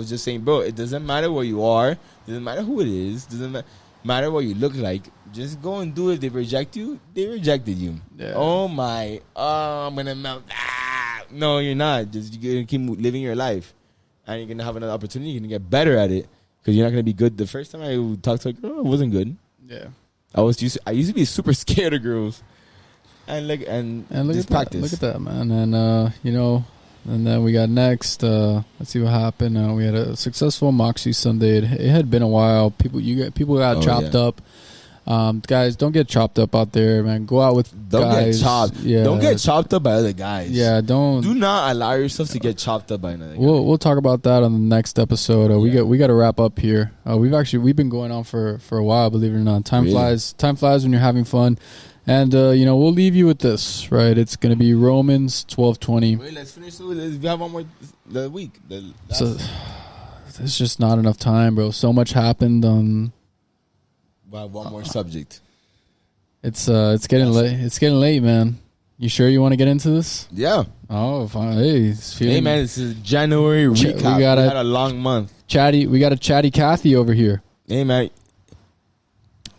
just saying, bro, it doesn't matter where you are. It doesn't matter who it is. It doesn't matter what you look like. Just go and do it. If they reject you, they rejected you. Yeah. I'm gonna melt. No, you're not. You're gonna keep living your life, and you're gonna have another opportunity. You're gonna get better at it because you're not gonna be good. The first time I talked to a girl, it wasn't good. Yeah, I used to be super scared of girls, and look at practice. Look at that, man. And and then we got next. Let's see what happened. We had a successful Moxie Sunday. It had been a while. People got chopped up. Guys, don't get chopped up out there, man. Go out with guys. Get chopped. Yeah. Don't get chopped up by other guys. Yeah, do not allow yourself to get chopped up by another guy. We'll talk about that on the next episode. We got to wrap up here. We've been going on for a while, believe it or not. Time flies when you're having fun. And, we'll leave you with this, right? It's going to be Romans 12:20. Wait, let's finish with this. We have one more the week. So, there's just not enough time, bro. So much happened on... Well, one more subject. It's getting late. It's getting late, man. You sure you want to get into this? Yeah. Oh, fine. Hey, man, this is January recap. We had a long month. We got a chatty Kathy over here. Hey, man.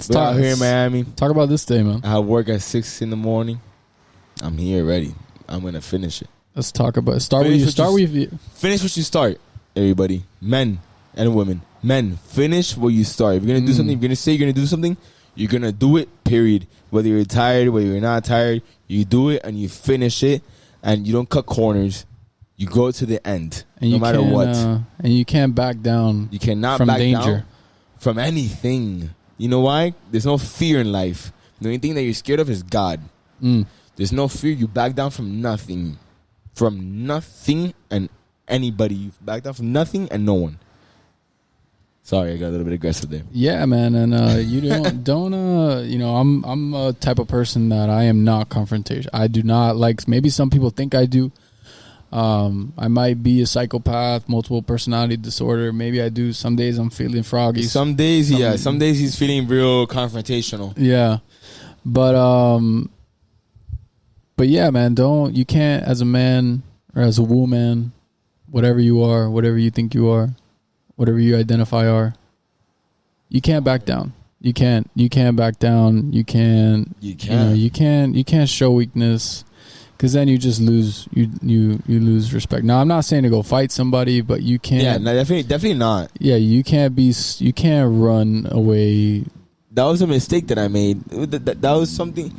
We're out here in Miami. Talk about this day, man. I have work at 6 in the morning. I'm here ready. I'm going to finish it. Let's talk about it. Finish what you start, everybody. Men and women. Men, finish what you start. If you're going to do something, if you're going to say you're going to do something, you're going to do it, period. Whether you're tired, whether you're not tired, you do it and you finish it, and you don't cut corners. You go to the end, and no matter what. And you can't back down. You cannot from back danger. down from anything. You know why? There's no fear in life. The only thing that you're scared of is God. There's no fear. You back down from nothing. From nothing and anybody. You back down from nothing and no one. Sorry, I got a little bit aggressive there. Yeah, man, and you don't you know, I'm a type of person that I am not confrontation. I do not like. Maybe some people think I do. I might be a psychopath, multiple personality disorder. Maybe I do. Some days I'm feeling froggy. Some days he's feeling real confrontational. Yeah, but yeah, man, you can't, as a man or as a woman, whatever you are, whatever you think you are, whatever you identify are, you can't back down. You can't back down. You can't show weakness. Because then you just lose you lose respect. Now I'm not saying to go fight somebody, but you can't. Yeah, no, definitely not. Yeah, you can't run away. That was a mistake that I made. That was something.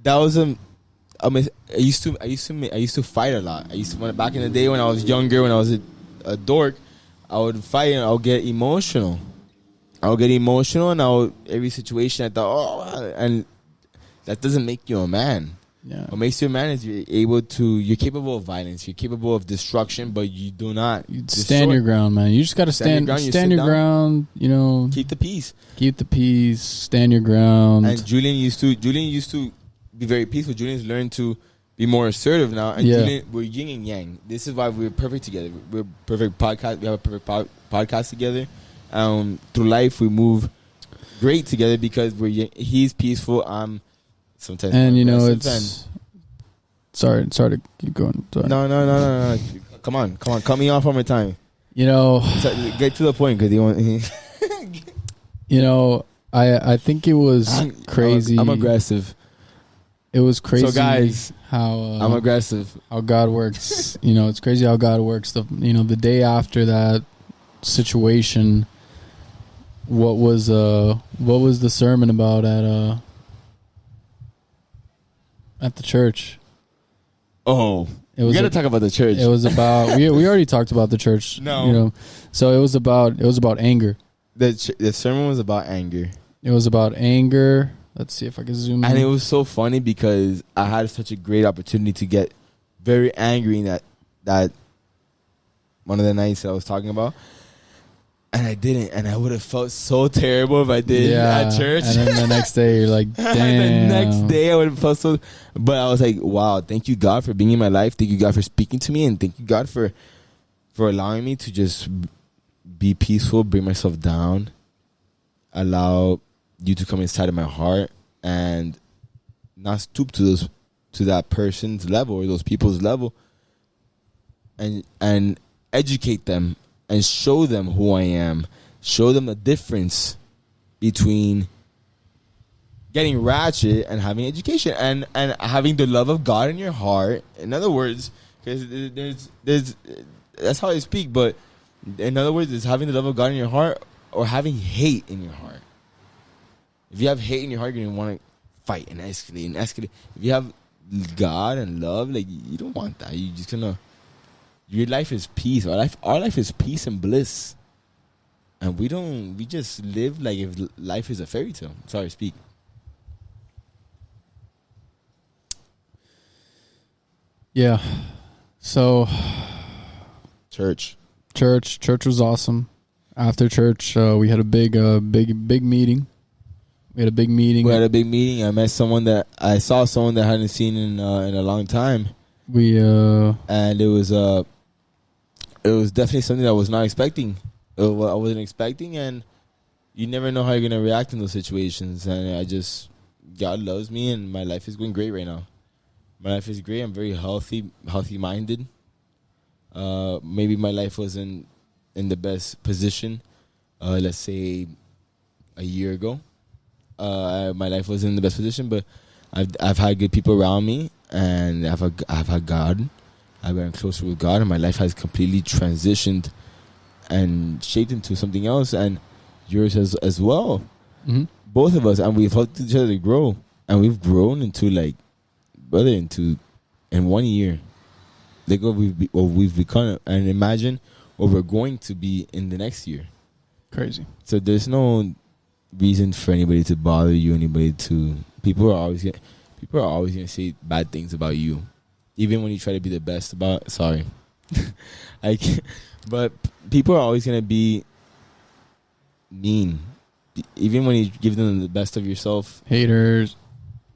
That was I used to fight a lot. Back in the day when I was younger, when I was a dork, I would fight and I would get emotional. And every situation I thought, and that doesn't make you a man. Yeah. What makes you a man is you're capable of violence, you're capable of destruction, but you do not stand your ground, man. You just got to stand your ground, you know. Keep the peace, stand your ground. And Julian used to be very peaceful. Julian's learned to be more assertive now, and Julian, we're yin and yang. This is why we're perfect together. We're perfect podcast. We have a perfect podcast together. Through life we move great together because he's peaceful. Sometimes, and you know, it's sorry to keep going. Sorry. No. Come on. Cut me off one more time. You know, get to the point because you want. You know, I think it was crazy. I'm aggressive. It was crazy. So guys, how I'm aggressive. How God works. You know, it's crazy how God works. The day after that situation, what was the sermon about at the church? Oh, we got to talk about the church. It was about we already talked about the church. No, you know, so it was about anger. The sermon was about anger. It was about anger. Let's see if I can zoom in. And it was so funny because I had such a great opportunity to get very angry in that one of the nights that I was talking about. And I didn't, and I would have felt so terrible if I did at church. And then the next day, you're like, damn. The next day, I would have felt so. But I was like, wow, thank you, God, for being in my life. Thank you, God, for speaking to me. And thank you, God, for allowing me to just be peaceful, bring myself down, allow you to come inside of my heart, and not stoop to that person's level or those people's level, and educate them. And show them who I am. Show them the difference between getting ratchet and having education and having the love of God in your heart. In other words, because there's that's how I speak. But in other words, it's having the love of God in your heart or having hate in your heart. If you have hate in your heart, you're gonna want to fight and escalate. If you have God and love, like you don't want that. You're just gonna. Your life is peace. Our life is peace and bliss. And we just live like if life is a fairy tale. Sorry, speak. Yeah. So church was awesome. After church, we had a big meeting. We had a big meeting. I saw someone that I hadn't seen in a long time. And it was definitely something that I was not expecting. I wasn't expecting, and you never know how you're gonna react in those situations. And God loves me, and my life is going great right now. My life is great. I'm very healthy-minded. Maybe my life wasn't in the best position. Let's say a year ago, my life wasn't in the best position, but I've had good people around me, and I've had God. I've gotten closer with God, and my life has completely transitioned and shaped into something else, and yours as well. Mm-hmm. Both of us, and we've helped each other to grow, and we've grown into in 1 year. Look what we've become, and imagine what we're going to be in the next year. Crazy. So there's no reason for anybody to bother you. People are always gonna say bad things about you, even when you try to be the best about. Sorry, but people are always gonna be mean, even when you give them the best of yourself. Haters.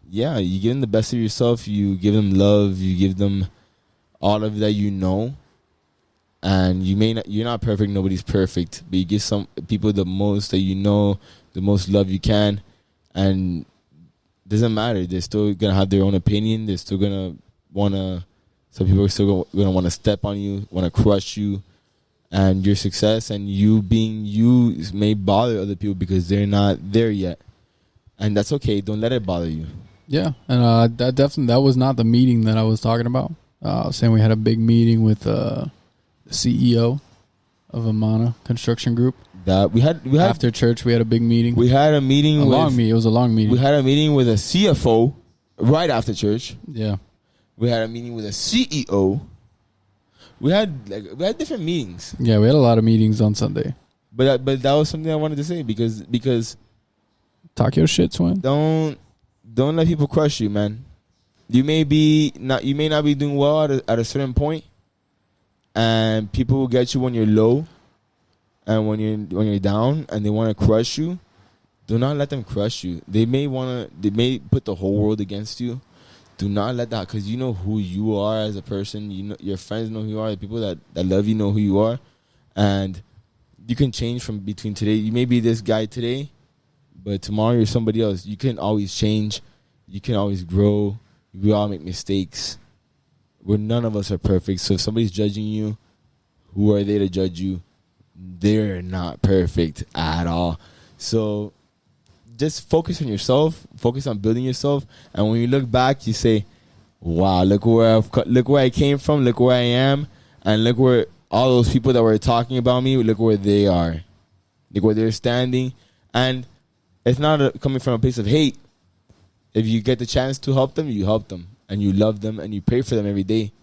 Yeah, you give them the best of yourself. You give them love. You give them all of that, and you're not perfect. Nobody's perfect, but you give some people the most that the most love you can, and it doesn't matter. They're still gonna have their own opinion. They're still gonna some people are still gonna want to step on you, want to crush you, and your success and you being you may bother other people because they're not there yet, and that's okay. Don't let it bother you. Yeah, and that was not the meeting that I was talking about. Saying we had a big meeting with the CEO of Amana Construction Group. That we had after church. We had a big meeting. We had a meeting. It was a long meeting. We had a meeting with a CFO right after church. Yeah, we had a meeting with a CEO. We had different meetings. Yeah, we had a lot of meetings on Sunday. But that was something I wanted to say because talk your shit, Swin. Don't let people crush you, man. You may not be doing well at a certain point, and people will get you when you're low, and when you're down, and they want to crush you. Do not let them crush you. They may put the whole world against you. Do not let that, because you know who you are as a person. You know your friends know who you are. The people that love you know who you are, and you can change from between today. You may be this guy today, but tomorrow you're somebody else. You can always change. You can always grow. We all make mistakes. None of us are perfect. So if somebody's judging you, who are they to judge you? They're not perfect at all. So just focus on yourself. Focus on building yourself. And when you look back, you say, "Wow, look where I came from. Look where I am, and look where all those people that were talking about me. Look where they are. Look where they're standing." And it's not coming from a place of hate. If you get the chance to help them, you help them, and you love them, and you pray for them every day.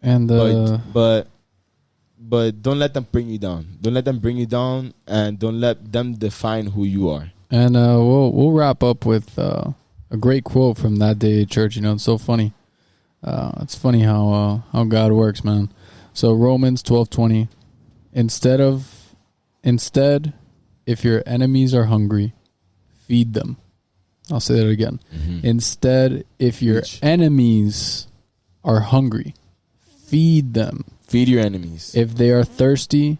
And but don't let them bring you down. Don't let them bring you down, and don't let them define who you are. And we'll wrap up with a great quote from that day at church. You know, it's so funny. It's funny how God works, man. So Romans 12:20. Instead, if your enemies are hungry, feed them. I'll say that again. Mm-hmm. Instead, if your enemies are hungry, feed them. Feed your enemies. If they are thirsty,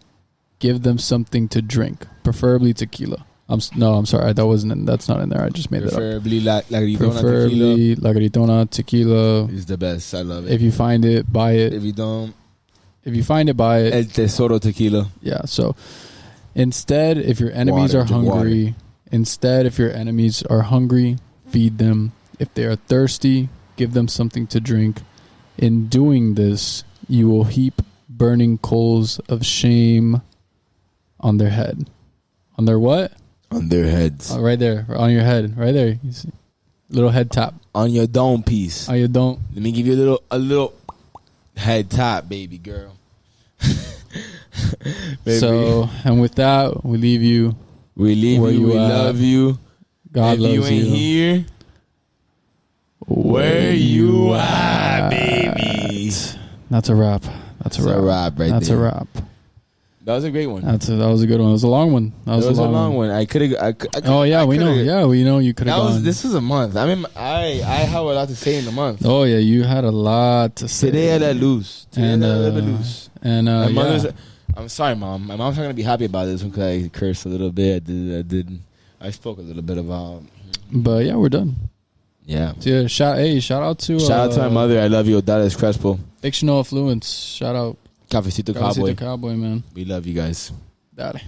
give them something to drink, preferably tequila. I'm sorry, that's not in there. I just made that up. Preferably La Gritona Preferably La Gritona tequila is the best. I love it. If you find it, buy it. If you find it, buy it. El Tesoro tequila. Yeah. So instead, if your enemies are hungry. Instead, if your enemies are hungry, feed them. If they are thirsty, give them something to drink. In doing this, you will heap burning coals of shame on their head. On their what? On their heads. Oh, right there. On your head. Right there. You see? Little head tap. On your dome piece. On your dome. Let me give you a little head tap, baby girl. Baby. So, and with that, we leave you. We love you. God loves you. If you ain't here, where you at, baby? That's a wrap. That's a wrap right That's there. a wrap. That was a great one. That was a good one. It was a long one. That was a long one. I could have. Oh yeah, we know. Yeah, we know you could have. This was a month. I mean, I have a lot to say in the month. Oh yeah, you had a lot to say. Today I let loose. And my mother's. I'm sorry, Mom. My mom's not gonna be happy about this one because I cursed a little bit. I spoke a little bit about. But yeah, we're done. Yeah. So yeah, shout out to my mother. I love you, Dallas Crespo. Fictional Affluence. Shout out. Cafecito Cafecito Cowboy, man. We love you guys. Dale.